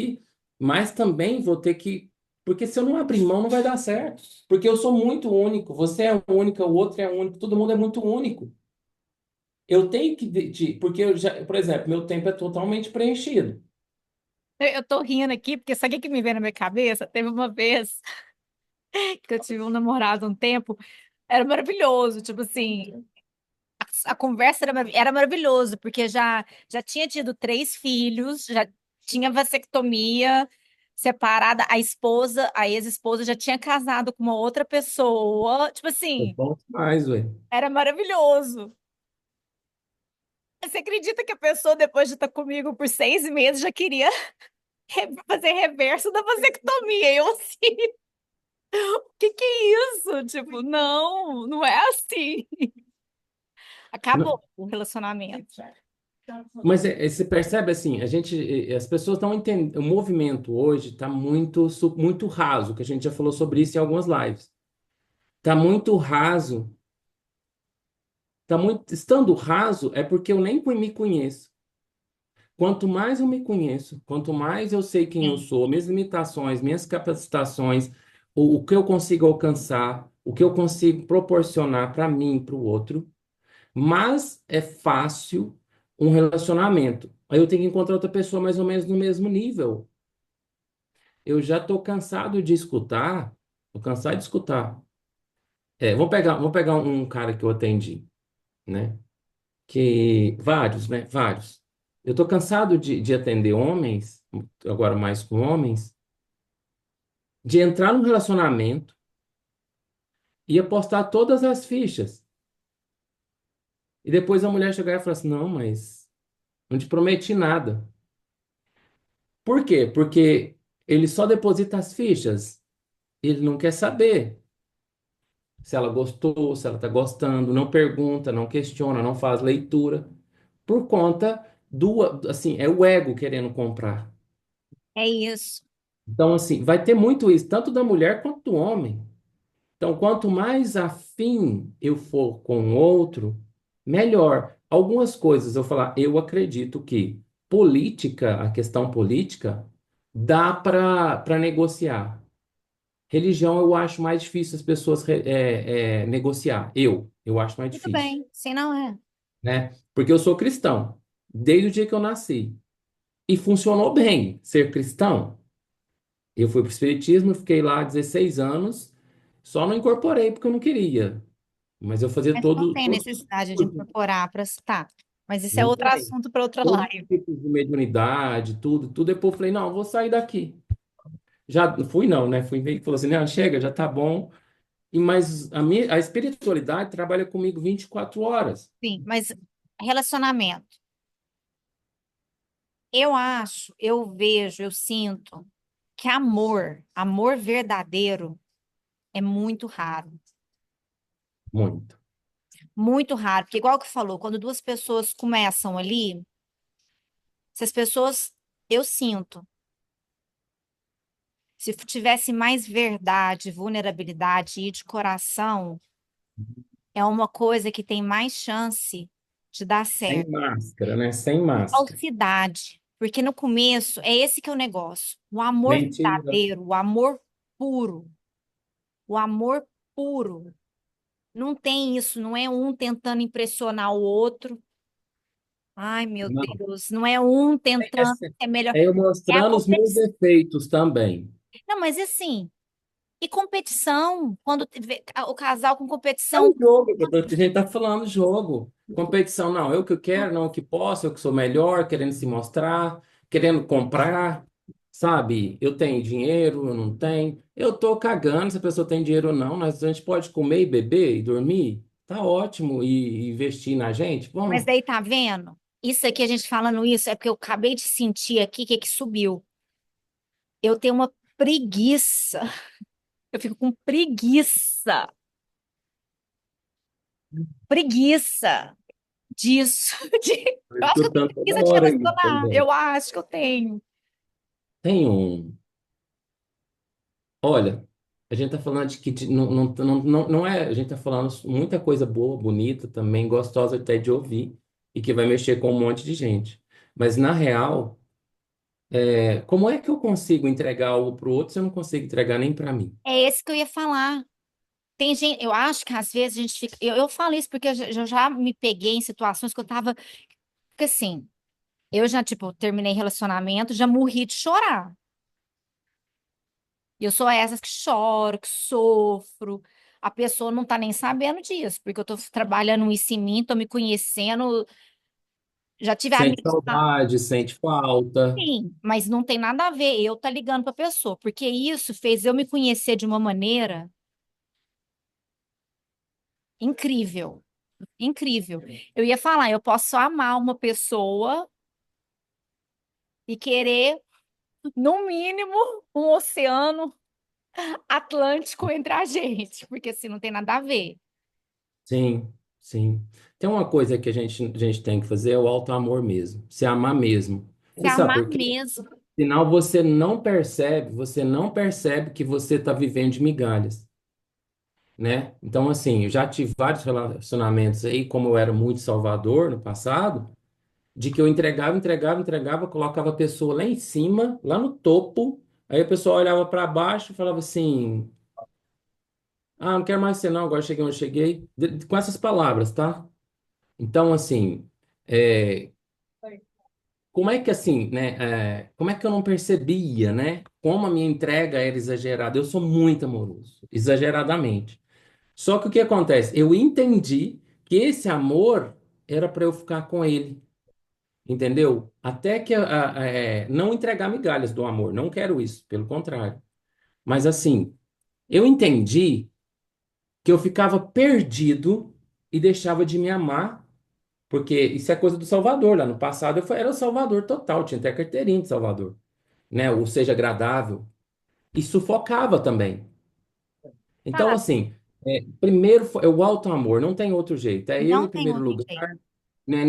mas também vou ter que, porque se eu não abrir mão, não vai dar certo. Porque eu sou muito único, você é única, o outro é único, todo mundo é muito único. Eu tenho que, porque eu já, por exemplo, meu tempo é totalmente preenchido. Eu tô rindo aqui, porque sabe o que me veio na minha cabeça? Teve uma vez que eu tive um namorado um tempo, era maravilhoso, tipo assim, a conversa era maravilhoso, porque já tinha tido 3 filhos, já tinha vasectomia separada, a ex-esposa já tinha casado com uma outra pessoa, tipo É assim, bom demais, ué. era maravilhoso. Você acredita que a pessoa, depois de estar comigo por 6 meses, já queria fazer reverso da vasectomia? Eu assim, que é isso? Tipo, não, não é assim. Acabou o relacionamento. Mas você percebe assim, as pessoas estão entendendo, o movimento hoje está muito raso, que a gente já falou sobre isso em algumas lives. Está muito raso, estando raso é porque eu nem me conheço. Quanto mais eu me conheço, quanto mais eu sei quem eu Sim. sou, minhas limitações, minhas capacitações, o que eu consigo alcançar, o que eu consigo proporcionar para mim, para o outro, mais é fácil um relacionamento. Aí eu tenho que encontrar outra pessoa mais ou menos no mesmo nível. Eu já estou cansado de escutar, tô cansado de escutar. Vou pegar um cara que eu atendi, né? Que vários, né? Vários. Eu estou cansado de atender homens, agora mais com homens, de entrar num relacionamento e apostar todas as fichas. E depois a mulher chegar e falar assim: não, mas não te prometi nada. Por quê? Porque ele só deposita as fichas. Ele não quer saber se ela gostou, se ela está gostando, não pergunta, não questiona, não faz leitura, por conta assim, é o ego querendo comprar. É isso. Então, assim, vai ter muito isso, tanto da mulher quanto do homem. Então, quanto mais afim eu for com o outro, melhor. Algumas coisas eu falar, eu acredito que política, a questão política, dá para negociar. Religião eu acho mais difícil as pessoas negociar. Eu acho mais Tudo difícil, bem, sim, não é. né? Porque eu sou cristão, desde o dia que eu nasci. E funcionou bem ser cristão. Eu fui para o Espiritismo, fiquei lá 16 anos, só não incorporei porque eu não queria. Mas eu fazia Mas não tem todo necessidade de tipo, incorporar para citar. Mas isso é não outro tem. assunto para outra Todos os live. tipos de mediunidade, tudo. Depois eu falei, não, eu vou sair daqui. Já fui não, né? Fui meio que falou assim, não, chega, já tá bom. Mas a espiritualidade trabalha comigo 24 horas. Sim, mas relacionamento. Eu acho, eu vejo, eu sinto que amor verdadeiro é muito raro. Muito. Muito raro. Porque, igual que falou, quando duas pessoas começam ali, se as pessoas, eu sinto, se tivesse mais verdade, vulnerabilidade e de coração, é uma coisa que tem mais chance de dar Sem certo. máscara, né? Sem máscara. Falsidade. Porque no começo, é esse que é o negócio. O amor Mentira. verdadeiro, o amor puro. O amor puro. Não tem isso, não é um tentando impressionar o outro. Ai, meu Não. Deus, não é um tentando ser melhor. É eu É a mostrando os meus competição. defeitos também. Não, mas assim, e competição? Quando o casal com É competição. um jogo, a gente tá falando jogo. Competição, não, eu que eu quero, não, eu que posso, eu que sou melhor, querendo se mostrar, querendo comprar, sabe? Eu tenho dinheiro, eu não tenho. Eu tô cagando se a pessoa tem dinheiro ou não, mas a gente pode comer e beber e dormir, tá ótimo, e investir na gente, Mas vamos. daí tá vendo? Isso aqui, a gente falando isso, é porque eu acabei de sentir aqui que subiu. Eu tenho uma preguiça. Eu fico com preguiça. Preguiça disso. Eu acho que eu tenho Escutando toda preguiça de hora isso relacionar. também. Eu acho que eu tenho. Tem um. Olha, a gente tá falando de que não é. A gente tá falando muita coisa boa, bonita também, gostosa até de ouvir, e que vai mexer com um monte de gente. Mas, na real, como é que eu consigo entregar algo pro outro se eu não consigo entregar nem para mim? É esse que eu ia falar. Tem gente, eu acho que às vezes a gente fica. Eu falo isso porque eu já me peguei em situações que eu tava. Porque assim, eu já, tipo, terminei relacionamento, já morri de chorar. E eu sou essas que choro, que sofro. A pessoa não tá nem sabendo disso, porque eu tô trabalhando isso em mim, tô me conhecendo. Já tive Sente amigos. saudade, sente falta. Sim, mas não tem nada a ver eu tá ligando pra pessoa, porque isso fez eu me conhecer de uma maneira incrível, incrível. Eu ia falar, eu posso amar uma pessoa e querer, no mínimo, um oceano Atlântico entre a gente, porque assim não tem nada a ver. Sim, sim. Tem uma coisa que a gente tem que fazer, é o auto-amor mesmo, se amar mesmo. Se Você sabe amar por quê? mesmo. Senão você não percebe que você está vivendo de migalhas, né? Então, assim, eu já tive vários relacionamentos aí, como eu era muito salvador no passado, de que eu entregava, colocava a pessoa lá em cima, lá no topo, aí a pessoa olhava para baixo e falava assim: ah, não quero mais ser não, agora cheguei onde eu cheguei, com essas palavras, tá? Então, assim, como é que assim, né? Como é que eu não percebia, né? Como a minha entrega era exagerada. Eu sou muito amoroso, exageradamente. Só que o que acontece? Eu entendi que esse amor era para eu ficar com ele, entendeu? Até que não entregar migalhas do amor, não quero isso, pelo contrário. Mas assim, eu entendi que eu ficava perdido e deixava de me amar, porque isso é coisa do Salvador. Lá no passado era o Salvador total, tinha até carteirinha de Salvador, né? Ou seja, agradável. E sufocava também. Então, Sabe? assim, primeiro é o alto amor, não tem outro jeito. É eu Não em tem primeiro outro lugar, jeito. né?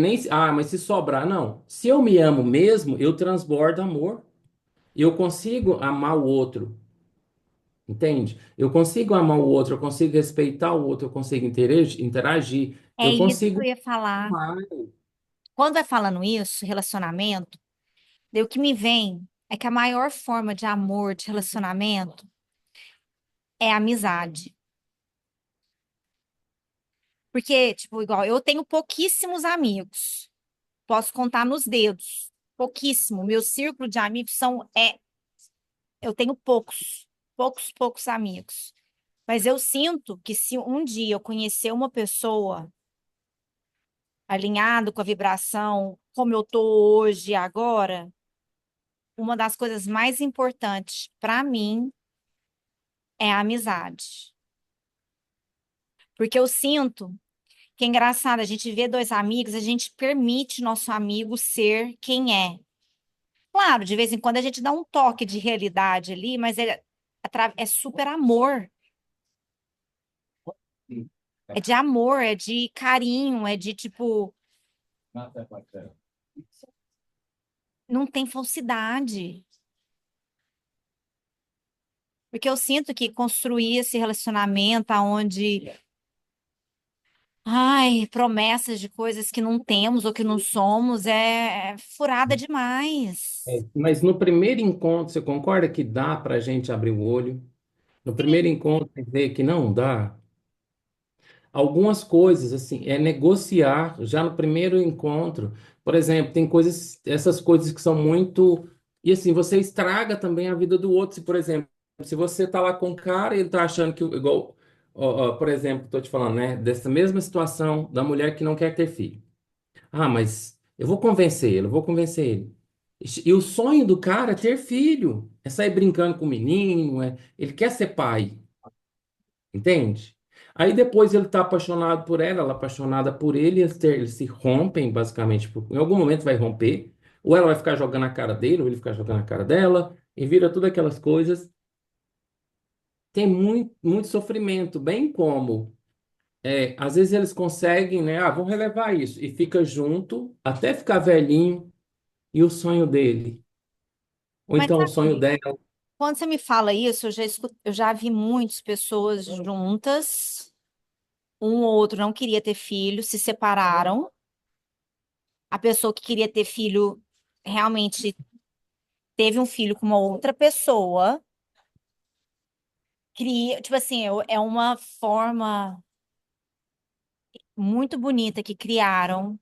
Mas se sobrar, não. Se eu me amo mesmo, eu transbordo amor. E eu consigo amar o outro, entende? Eu consigo amar o outro, eu consigo respeitar o outro, eu consigo interagir, É eu isso que eu consigo ia falar. amar. Quando vai falando isso, relacionamento, daí o que me vem é que a maior forma de amor, de relacionamento, é a amizade. Porque, tipo, igual, eu tenho pouquíssimos amigos. Posso contar nos dedos. Pouquíssimo. Meu círculo de amigos eu tenho poucos amigos. Mas eu sinto que se um dia eu conhecer uma pessoa alinhado com a vibração, como eu tô hoje, agora, uma das coisas mais importantes para mim é a amizade. Porque eu sinto que é engraçado, a gente vê dois amigos, a gente permite nosso amigo ser quem é. Claro, de vez em quando a gente dá um toque de realidade ali, mas é super amor. É de amor, é de carinho, é de tipo, não tem falsidade. Porque eu sinto que construir esse relacionamento onde, ai, promessas de coisas que não temos ou que não somos é furada demais. Mas no primeiro encontro, você concorda que dá para a gente abrir o olho? No primeiro Sim, encontro, e ver que não dá? Algumas coisas, assim, é negociar já no primeiro encontro. Por exemplo, tem coisas, essas coisas que são muito. E assim, você estraga também a vida do outro. Se, por exemplo, se você tá lá com o cara e ele tá achando que, igual, por exemplo, tô te falando, né, dessa mesma situação da mulher que não quer ter filho. Ah, mas eu vou convencer ele, eu vou convencer ele. E o sonho do cara é ter filho, é sair brincando com o menino, ele quer ser pai. Entende? Aí depois ele tá apaixonado por ela, ela apaixonada por ele, eles se rompem, basicamente. Em algum momento vai romper. Ou ela vai ficar jogando a cara dele, ou ele ficar jogando a cara dela, e vira tudo aquelas coisas. Tem muito, muito sofrimento, bem como, às vezes eles conseguem, né? Ah, vamos relevar isso. E fica junto, até ficar velhinho, e o sonho dele. Ou mas então o sonho sabe, dela. quando você me fala isso, eu já vi muitas pessoas juntas, um ou outro não queria ter filho, se separaram. A pessoa que queria ter filho realmente teve um filho com uma outra pessoa. Cria, tipo assim, é uma forma muito bonita que criam,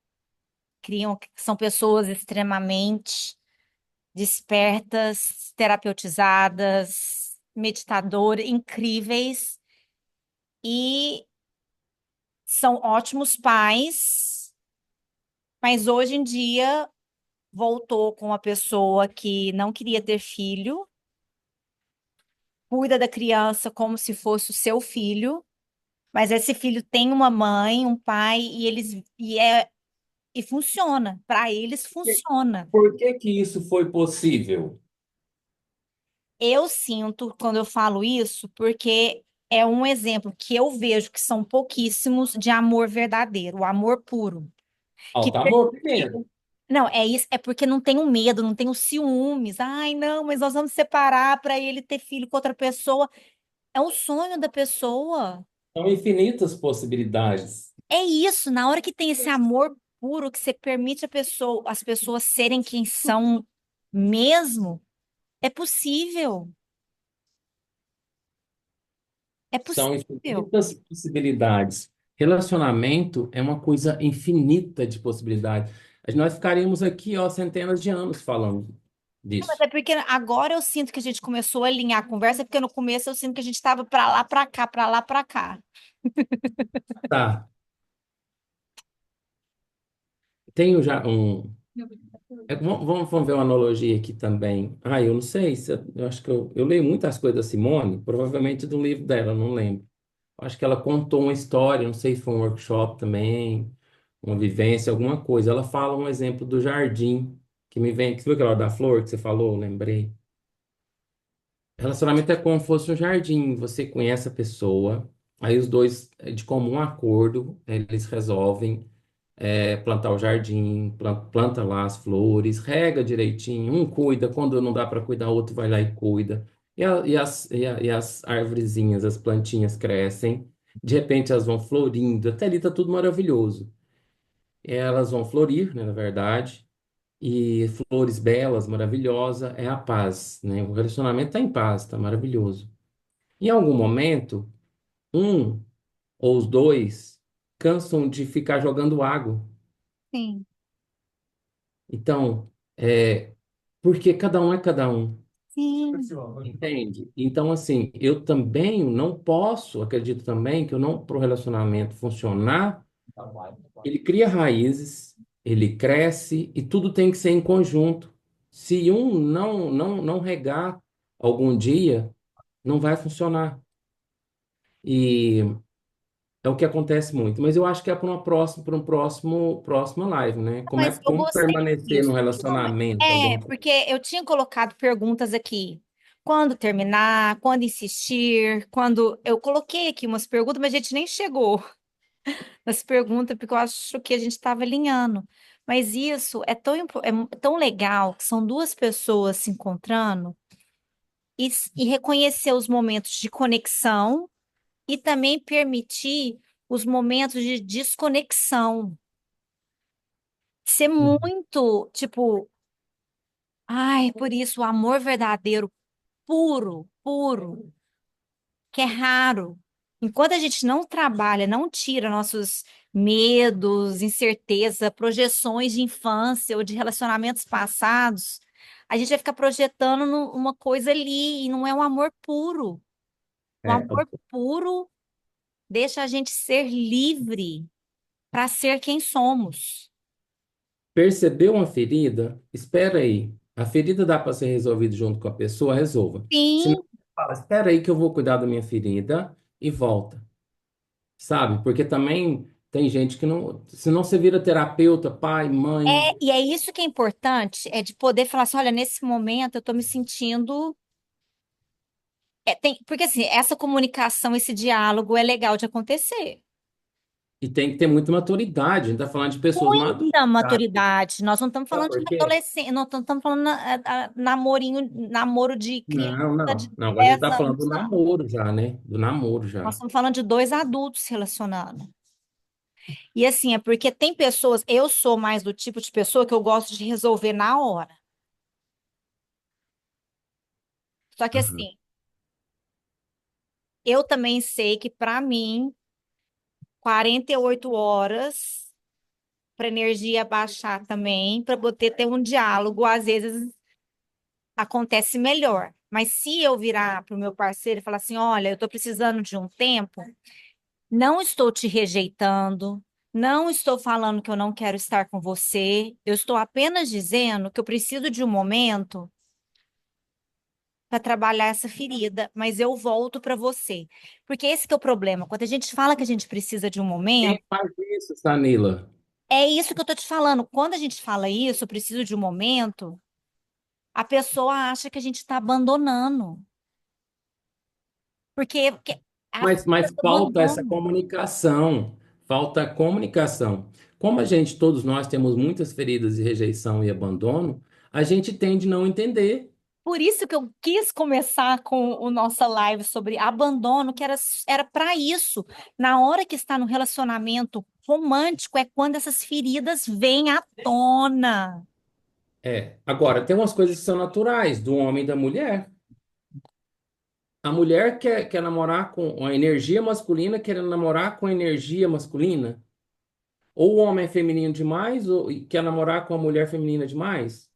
são pessoas extremamente despertas, terapeutizadas, meditadoras, incríveis e são ótimos pais, mas hoje em dia voltou com uma pessoa que não queria ter filho, cuida da criança como se fosse o seu filho, mas esse filho tem uma mãe, um pai e funciona. Para eles funciona. Por que que isso foi possível? Eu sinto quando eu falo isso, porque é um exemplo que eu vejo que são pouquíssimos de amor verdadeiro, o amor puro. Que Alto amor primeiro. não, é isso, é porque não tem o medo, não tem os ciúmes. Ai, não, mas nós vamos separar para ele ter filho com outra pessoa. É o sonho da pessoa. São infinitas possibilidades. É isso, na hora que tem esse amor puro que você permite as pessoas serem quem são mesmo, é possível. É São possível. infinitas possibilidades. Relacionamento é uma coisa infinita de possibilidades. Nós ficaríamos aqui, ó, centenas de anos falando Mas disso. é porque agora eu sinto que a gente começou a alinhar a conversa, porque no começo eu sinto que a gente estava para lá, para cá, para lá, para cá. Tá. Tenho já um. Vamos ver uma analogia aqui também. Ah, eu não sei, eu acho que eu leio muitas coisas da Simone, provavelmente do livro dela, não lembro. Acho que ela contou uma história, não sei se foi um workshop também, uma vivência, alguma coisa. Ela fala um exemplo do jardim, que me vem. Você viu aquela hora da flor que você falou? Lembrei. Relacionamento é como se fosse um jardim. Você conhece a pessoa, aí os dois, de comum acordo, eles resolvem plantar o jardim, planta lá as flores, rega direitinho, um cuida, quando não dá para cuidar, o outro vai lá e cuida. E as arvorezinhas, as plantinhas crescem, de repente elas vão florindo, até ali tá tudo maravilhoso. Elas vão florir, né, na verdade, e flores belas, maravilhosa, é a paz, né? O relacionamento está em paz, está maravilhoso. Em algum momento, um ou os dois cansam de ficar jogando água. Sim, Então, porque cada um é cada um, sim. entende? Então, assim, eu também não posso, acredito também que eu não, para o relacionamento funcionar, ele cria raízes, ele cresce e tudo tem que ser em conjunto. Se um não regar algum dia, não vai funcionar. E é o que acontece muito. Mas eu acho que é para um próxima live, né? Mas eu Como gostei permanecer no disso. relacionamento a longo Porque eu tinha colocado perguntas aqui. Quando terminar, quando insistir, quando eu coloquei aqui umas perguntas, mas a gente nem chegou nas perguntas, porque eu acho que a gente estava alinhando. Mas isso é tão legal que são duas pessoas se encontrando e reconhecer os momentos de conexão e também permitir os momentos de desconexão. Ser tempo. muito, tipo, ai, por isso o amor verdadeiro, puro, puro, que é raro. Enquanto a gente não trabalha, não tira nossos medos, incerteza, projeções de infância ou de relacionamentos passados, a gente vai ficar projetando uma coisa ali e não é um amor puro. O É, amor puro deixa a gente ser livre para ser quem somos. percebeu uma ferida? Espera aí. A ferida dá para ser resolvida junto com a pessoa? Resolva. Senão, Sim, fala, espera aí que eu vou cuidar da minha ferida e volta. Sabe? Porque também tem gente que não. Se não você vira terapeuta, pai, mãe, e é isso que é importante, é de poder falar assim, olha, nesse momento eu estou me sentindo. Porque assim, essa comunicação, esse diálogo é legal de acontecer. e tem que ter muita maturidade. A gente está falando de pessoas maduras, Muita sabe? maturidade. Nós não estamos Sabe falando de por quê? adolescente, não estamos falando namoro de criança Não, de não. Não, agora a gente 10 está falando do anos, não. namoro já, né? Do namoro Nós já. estamos falando de dois adultos se relacionando. E assim, é porque tem pessoas, eu sou mais do tipo de pessoa que eu gosto de resolver na hora. Só que Aham. assim, eu também sei que para mim, 48 horas para energia baixar também, para poder ter um diálogo, às vezes acontece melhor. Mas se eu virar para o meu parceiro e falar assim, olha, eu estou precisando de um tempo, não estou te rejeitando, não estou falando que eu não quero estar com você, eu estou apenas dizendo que eu preciso de um momento para trabalhar essa ferida, mas eu volto para você. Porque esse que é o problema. Quando a gente fala que a gente precisa de um momento, Quem faz isso, Sanila? é isso que eu tô te falando. Quando a gente fala isso, eu preciso de um momento, a pessoa acha que a gente está abandonando. Porque a Mas ferida do falta essa abandono. comunicação, falta a comunicação. Como a gente, todos nós temos muitas feridas de rejeição e abandono, a gente tende a não entender. Por isso que eu quis começar com o nossa live sobre abandono, que era para isso. Na hora que está no relacionamento romântico, é quando essas feridas vêm à tona. Agora, tem umas coisas que são naturais do homem e da mulher. A mulher quer namorar com a energia masculina, querendo namorar com a energia masculina. Ou o homem é feminino demais, ou e quer namorar com a mulher feminina demais.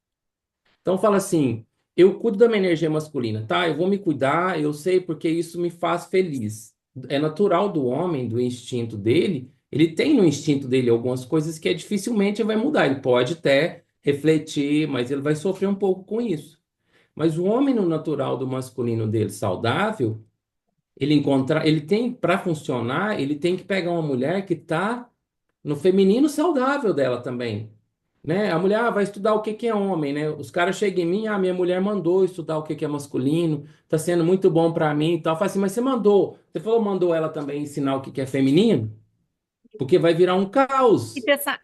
Então fala assim, eu cuido da minha energia masculina, tá? Eu vou me cuidar, eu sei porque isso me faz feliz. É natural do homem, do instinto dele, ele tem no instinto dele algumas coisas que dificilmente vai mudar. Ele pode até refletir, mas ele vai sofrer um pouco com isso. Mas o homem no natural do masculino dele saudável, ele tem para funcionar, ele tem que pegar uma mulher que está no feminino saudável dela também, né? A mulher vai estudar o que que é homem, né? Os caras chegam em mim, minha mulher mandou estudar o que que é masculino, tá sendo muito bom para mim e tal. Eu falo assim, mas você falou mandou ela também ensinar o que que é feminino? Porque vai virar um E caos. pensar,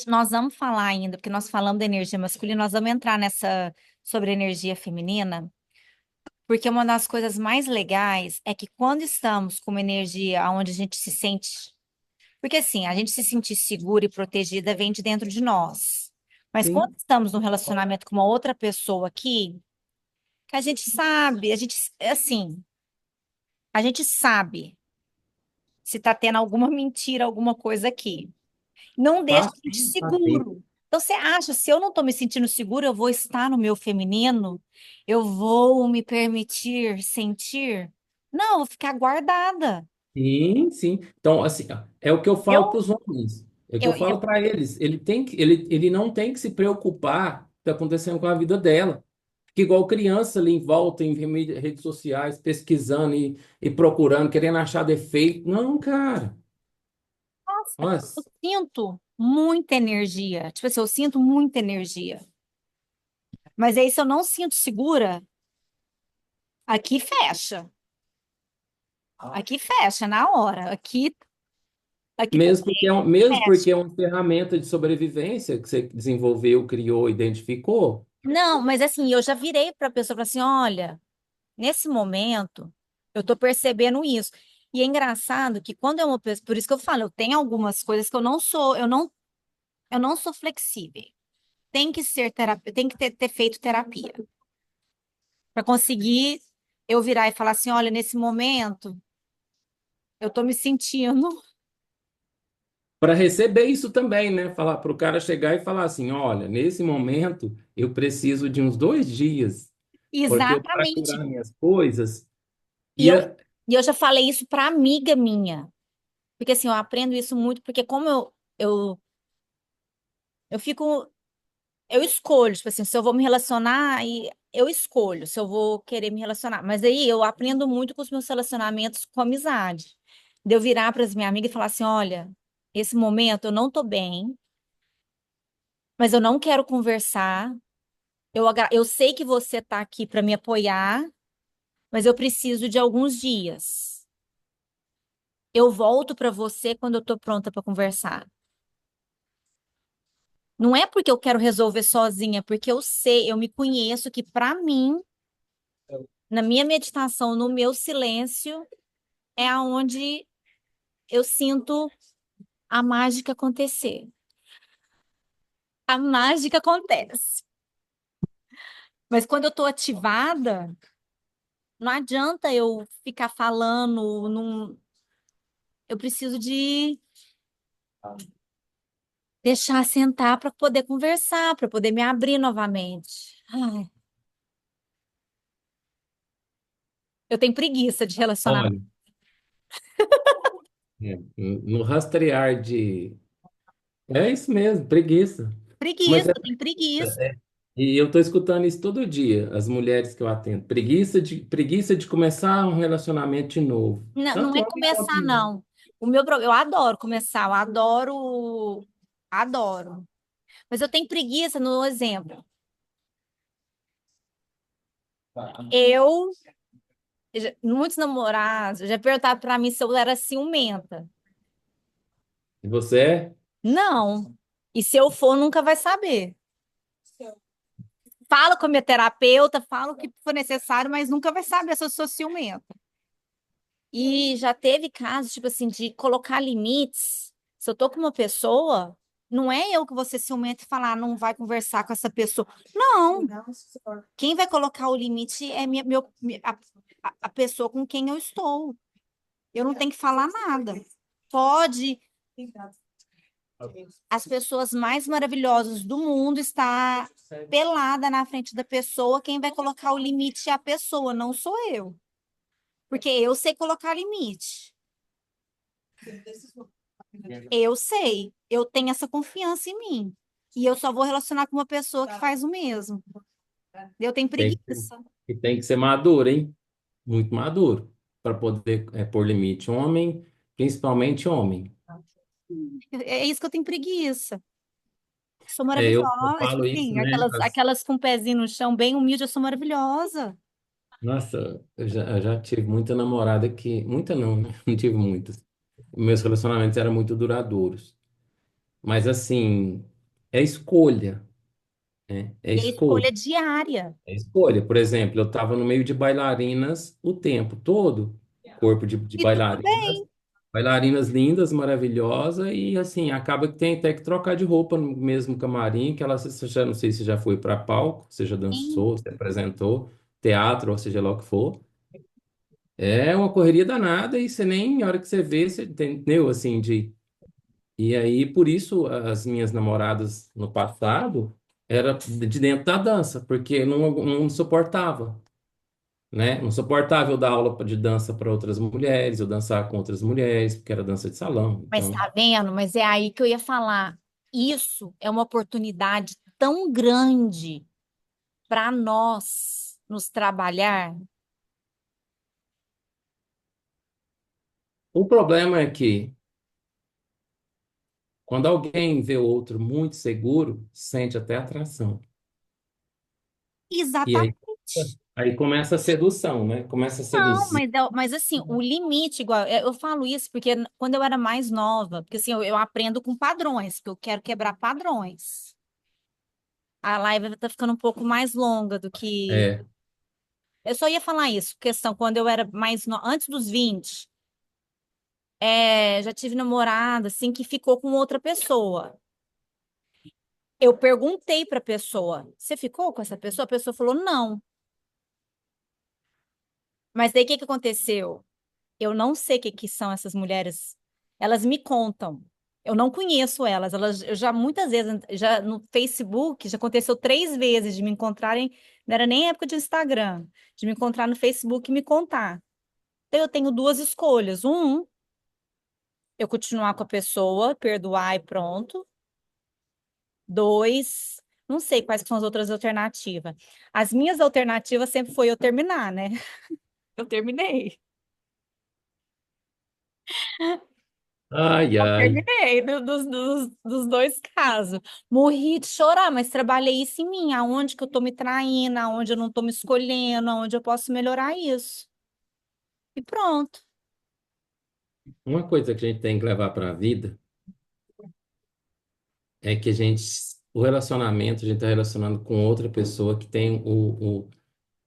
nós vamos falar ainda, porque nós falamos da energia masculina, nós vamos entrar nessa sobre energia feminina, porque uma das coisas mais legais é que quando estamos com uma energia onde a gente se sente, porque assim, a gente se sentir segura e protegida vem de dentro de nós. Mas quando Sim, estamos num relacionamento com uma outra pessoa aqui, que a gente sabe, a gente, é assim, a gente sabe se tá tendo alguma mentira, alguma coisa aqui. Não deixa a gente tá sim. seguro. Então, você acha, se eu não estou me sentindo seguro, eu vou estar no meu feminino? Eu vou me permitir sentir? Não, eu vou ficar guardada. Sim, sim. Então, assim, ó, é o que eu falo para Eu, os homens. É o que eu eu, falo para eles. Ele não tem que se preocupar com o que está acontecendo com a vida dela. Fica igual criança ali em volta, em redes sociais, pesquisando e procurando, querendo achar defeito. Não, cara. nossa, eu Nossa, sinto muita energia. Tipo assim, eu sinto muita energia. Mas aí, se eu não sinto segura, aqui fecha. Aqui fecha na hora. Aqui mesmo fecha. porque é uma ferramenta de sobrevivência que você desenvolveu, criou, identificou. Não, mas assim, eu já virei para a pessoa e falei assim: olha. Nesse momento, eu tô percebendo isso. E é engraçado que quando é uma pessoa, por isso que eu falo, eu tenho algumas coisas que eu não sou flexível. Tem que ser terapia, tem que ter feito terapia para conseguir eu virar e falar assim, olha, nesse momento eu tô me sentindo Para receber isso também, né? Falar para o cara chegar e falar assim: olha, nesse momento eu preciso de uns 2 dias, porque eu para exatamente. curar minhas coisas. E E eu a- e eu já falei isso para amiga minha, porque assim, eu aprendo isso muito porque como eu fico eu escolho, tipo assim, se eu vou me relacionar, e eu escolho se eu vou querer me relacionar. Mas aí eu aprendo muito com os meus relacionamentos com amizade. De eu virar para as minhas amigas e falar assim: olha, esse momento eu não tô bem, mas eu não quero conversar. Eu sei que você tá aqui para me apoiar, mas eu preciso de alguns dias. Eu volto para você quando eu tô pronta para conversar. Não é porque eu quero resolver sozinha, é porque eu sei, eu me conheço que para mim na minha meditação, no meu silêncio, é aonde eu sinto a mágica acontecer. A mágica acontece. Mas quando eu estou ativada, não adianta eu ficar falando, eu preciso de deixar sentar para poder conversar, para poder me abrir novamente. Ai, eu tenho preguiça de relacionamento. olha, no rastrear de. É isso mesmo, preguiça. Mas Preguiça, é eu tenho preguiça. preguiça. E eu estou escutando isso todo dia, as mulheres que eu atendo. Preguiça de começar um relacionamento de novo. Não, não Tanto é homem quanto começar, mulher. não. Eu adoro começar, eu adoro. Mas eu tenho preguiça no exemplo. Eu, muitos namorados já perguntaram pra mim se eu era ciumenta. E você é? Não. E se eu for, nunca vai saber. Falo com a minha terapeuta, falo o que for necessário, mas nunca vai saber se eu sou ciumenta. E já teve casos, tipo assim, de colocar limites. Se eu tô com uma pessoa, não é eu que vou ser ciumenta e falar, não vai conversar com essa pessoa. Não. Quem vai colocar o limite é a pessoa com quem eu estou. Eu não tenho que falar nada. Pode. As pessoas mais maravilhosas do mundo está pelada na frente da pessoa. Quem vai colocar o limite é a pessoa, não sou eu. Porque eu sei colocar limite. Eu sei. Eu tenho essa confiança em mim. E eu só vou relacionar com uma pessoa que faz o mesmo. Eu tenho Tem, preguiça. e tem que ser maduro, hein? Muito maduro para poder pôr limite. Homem, principalmente homem. É isso que eu tenho preguiça. Sou Eu maravilhosa. Tipo falo isso, assim, né? aquelas com o pezinho no chão, bem humilde, eu sou maravilhosa. Nossa, eu já tive muita namorada que. Muita não, né? Não tive muitas. Meus relacionamentos eram muito duradouros. Mas assim, é escolha, né? É E a escolha. escolha diária. É escolha. Por exemplo, eu estava no meio de bailarinas o tempo todo, corpo de E tudo bailarinas, bem. bailarinas lindas, maravilosas, e assim, acaba que tem até que trocar de roupa no mesmo camarim, que ela, você já, não sei se já foi para palco, você já Sim. dançou, se apresentou, teatro, ou seja lá o que for. É uma correria danada e você nem, a hora que você vê, você entendeu, assim, de... E aí, por isso, as minhas namoradas no passado era de dentro da dança, porque não suportava, né? Não suportava eu dar aula de dança para outras mulheres, eu dançar com outras mulheres, porque era dança de salão. Mas Então, tá vendo? Mas é aí que eu ia falar. Isso é uma oportunidade tão grande para nós nos trabalhar. o problema é que quando alguém vê o outro muito seguro, sente até atração. E aí, Exatamente. aí começa a sedução, né? Começa a Não, seduzir. mas assim, o limite, igual, eu falo isso porque quando eu era mais nova, porque assim, eu aprendo com padrões, porque eu quero quebrar padrões. A live tá ficando um pouco mais longa do que. É, Eu só ia falar isso, questão, quando eu era antes dos 20, já tive namorado, assim, que ficou com outra pessoa. Eu perguntei pra pessoa, você ficou com essa pessoa? A pessoa falou, não. Mas daí o que que aconteceu? Eu não sei o que que são essas mulheres. Elas me contam. Eu não conheço elas. Eu já muitas vezes, já no Facebook, já aconteceu 3 vezes de me encontrarem, não era nem época de Instagram, de me encontrar no Facebook e me contar. Então eu tenho duas escolhas. Eu continuar com a pessoa, perdoar e pronto. Dois, não sei quais que são as outras alternativas. As minhas alternativas sempre foi eu terminar, né? Eu terminei. ai, Eu ai. terminei dos dois casos. Morri de chorar, mas trabalhei isso em mim. Aonde que eu tô me traindo, aonde eu não tô me escolhendo, aonde eu posso melhorar isso. E pronto. Uma coisa que a gente tem que levar para a vida é que o relacionamento, a gente está relacionando com outra pessoa que tem o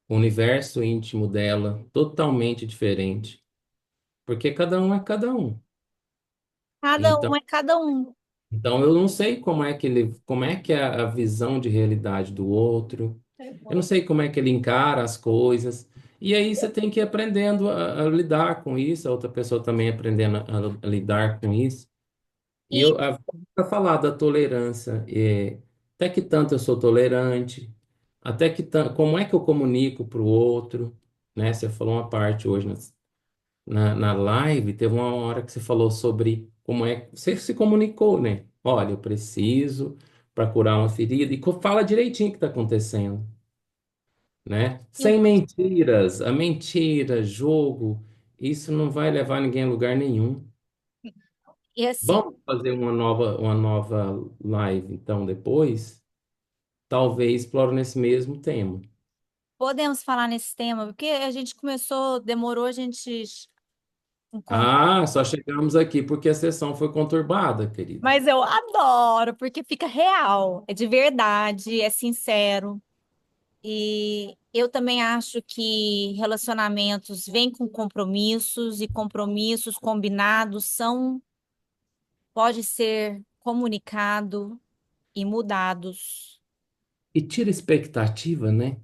universo íntimo dela totalmente diferente, porque cada um é cada um. Cada um Então, é cada um. então eu não sei como é que é a visão de realidade do outro. Eu não sei como é que ele encara as coisas. E aí você tem que ir aprendendo a lidar com isso, a outra pessoa também aprendendo a lidar com isso. E E eu, para falar da tolerância, até que tanto eu sou tolerante, até que tanto, como é que eu comunico para o outro, né? Você falou uma parte hoje na live, teve uma hora que você falou sobre como é que você se comunicou, né? Olha, eu preciso para curar uma ferida, e fala direitinho o que está acontecendo, né? eu, Sem mentiras, a mentira, jogo, isso não vai levar ninguém a lugar nenhum. e assim, Vamos fazer uma nova live, então, depois? Talvez explore nesse mesmo tema. podemos falar nesse tema, porque a gente começou, demorou a gente encontrar. Ah, só chegamos aqui porque a sessão foi conturbada, querida. Mas eu adoro, porque fica real, é de verdade, é sincero. E eu também acho que relacionamentos vêm com compromissos e compromissos combinados pode ser comunicado e mudados. E tira expectativa, né?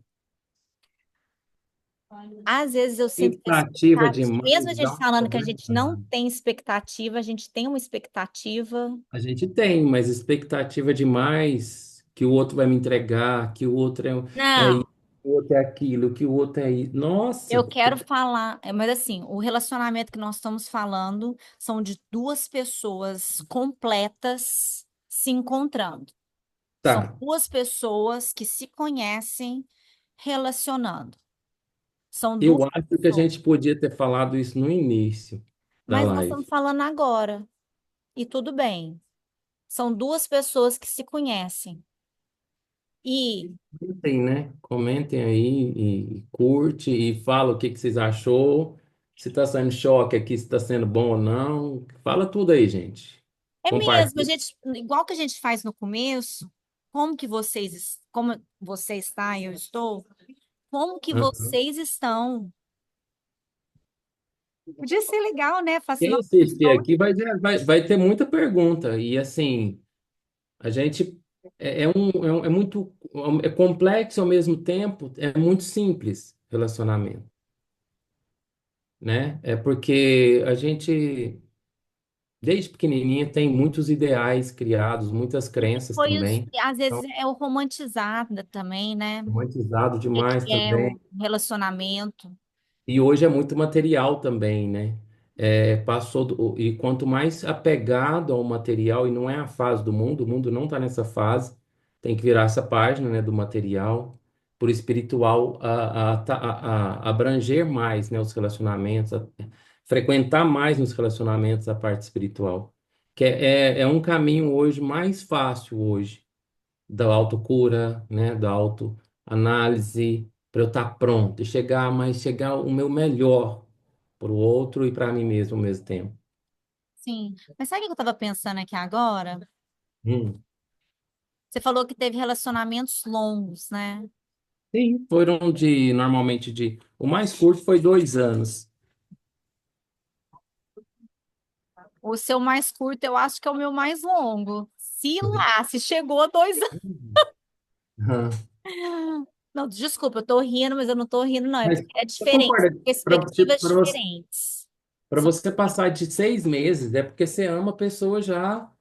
Às vezes eu sinto que a Expectativa expectativa, demais mesmo a gente dá um falando que a problema gente não danado. tem expectativa, a gente tem uma expectativa. A gente tem, mas expectativa demais que o outro vai me entregar, que o outro é isso, Não, que o outro é aquilo, que o outro é isso. eu Nossa, quero falar, mas assim, o relacionamento que nós estamos falando são de duas pessoas completas se encontrando. São tá. duas pessoas que se conhecem relacionando. São Eu duas acho que a pessoas. gente podia ter falado isso no início da Mas nós estamos live. falando agora, e tudo bem. São duas pessoas que se conhecem. E Comentem, né? Comentem aí e curte e fala o que que vocês achou. Se está sendo choque aqui, se está sendo bom ou não. Fala tudo aí, gente. é mesmo, a Compartilha. gente, igual que a gente faz no começo, como você está e eu estou, como que Aham. vocês estão? Podia ser legal, né? Falar assim, Quem nossa, assistir estou. aqui vai ter muita pergunta. E assim, a gente é muito é complexo ao mesmo tempo, é muito simples relacionamento, né? É porque a gente, desde pequenininha, tem muitos ideais criados, muitas crenças Foi isso, também. às vezes Então, é o romantizado também, né? O romantizado que demais que é também. o relacionamento? E hoje é muito material também, né? E quanto mais apegado ao material, e não é a fase do mundo, o mundo não está nessa fase, tem que virar essa página, né, do material, por espiritual abranger mais, né, os relacionamentos, frequentar mais nos relacionamentos a parte espiritual, que é um caminho hoje mais fácil hoje da autocura, né, da autoanálise, para eu estar pronto e chegar, mas chegar o meu melhor para o outro e para mim mesmo ao mesmo tempo. Sim. Mas sabe o que eu estava pensando aqui agora? Hum. Você falou que teve relacionamentos longos, né? Sim, foram normalmente o mais curto foi 2 anos. O seu mais curto, eu acho que é o meu mais longo. Se chegou a 2 anos. Aham. Não, desculpa, eu tô rindo, mas eu não tô rindo, não. É Mas porque é você diferente, concorda, perspectivas diferentes. para você passar de 6 meses, é porque você ama a pessoa já.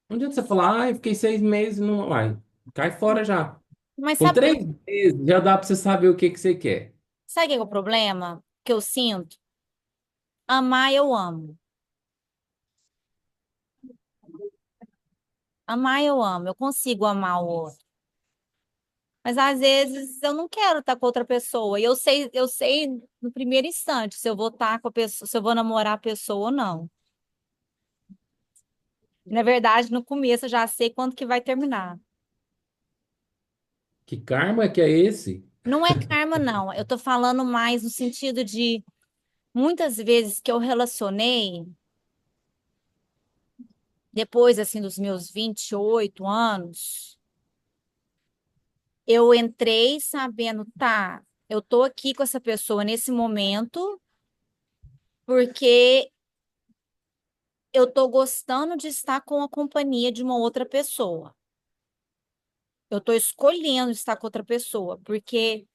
Não adianta você falar, ah, eu fiquei 6 meses, não, vai, cai fora já. Mas Com sabe, 3 meses já dá para você saber o que que você quer. sabe o que é o problema que eu sinto? Amar, eu amo. Amar, eu amo. Eu consigo amar o outro. Mas às vezes eu não quero estar com outra pessoa. E eu sei no primeiro instante se eu vou estar com a pessoa, se eu vou namorar a pessoa ou não. Na verdade, no começo eu já sei quando que vai terminar. Que karma que é esse? Não é karma, não. Eu tô falando mais no sentido de muitas vezes que eu relacionei, depois assim dos meus 28 anos, eu entrei sabendo, tá, eu tô aqui com essa pessoa nesse momento porque eu tô gostando de estar com a companhia de uma outra pessoa. Eu tô escolhendo estar com outra pessoa, porque,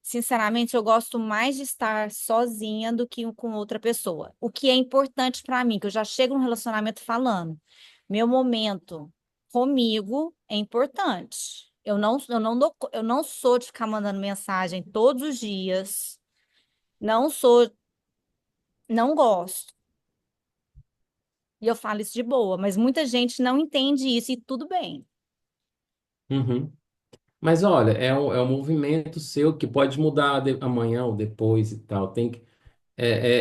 sinceramente, eu gosto mais de estar sozinha do que com outra pessoa. O que é importante para mim, que eu já chego num relacionamento falando, meu momento comigo é importante. Eu não sou de ficar mandando mensagem todos os dias. Não sou, não gosto. E eu falo isso de boa, mas muita gente não entende isso e tudo bem. Uhum. Mas olha, é um movimento seu que pode mudar amanhã ou depois e tal.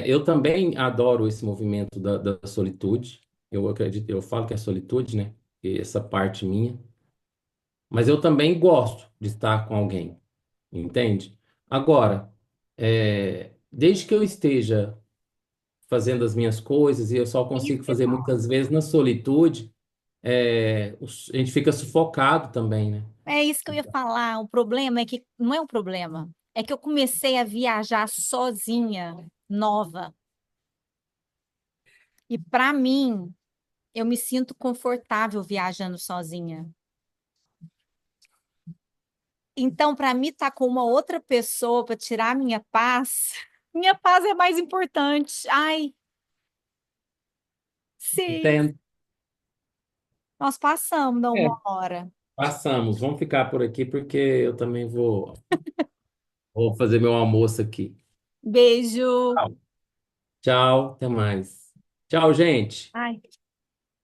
Eu também adoro esse movimento da solitude. Eu acredito, eu falo que é solitude, né? E essa parte minha. Mas eu também gosto de estar com alguém, entende? Agora, desde que eu esteja fazendo as minhas coisas e eu só É isso consigo que eu fazer falo. muitas vezes na solitude, a gente fica sufocado também, né? É isso que eu ia falar. O problema é que não é um problema. É que eu comecei a viajar sozinha, nova. E para mim, eu me sinto confortável viajando sozinha. Então, para mim, estar com uma outra pessoa para tirar minha paz é mais importante. Ai, sim, Entendo. nós passamos da É, 1 hora. passamos. Vamos ficar por aqui porque eu também vou fazer meu almoço aqui. Beijo. Tchau. Tchau, até mais. Tchau, gente. Ai.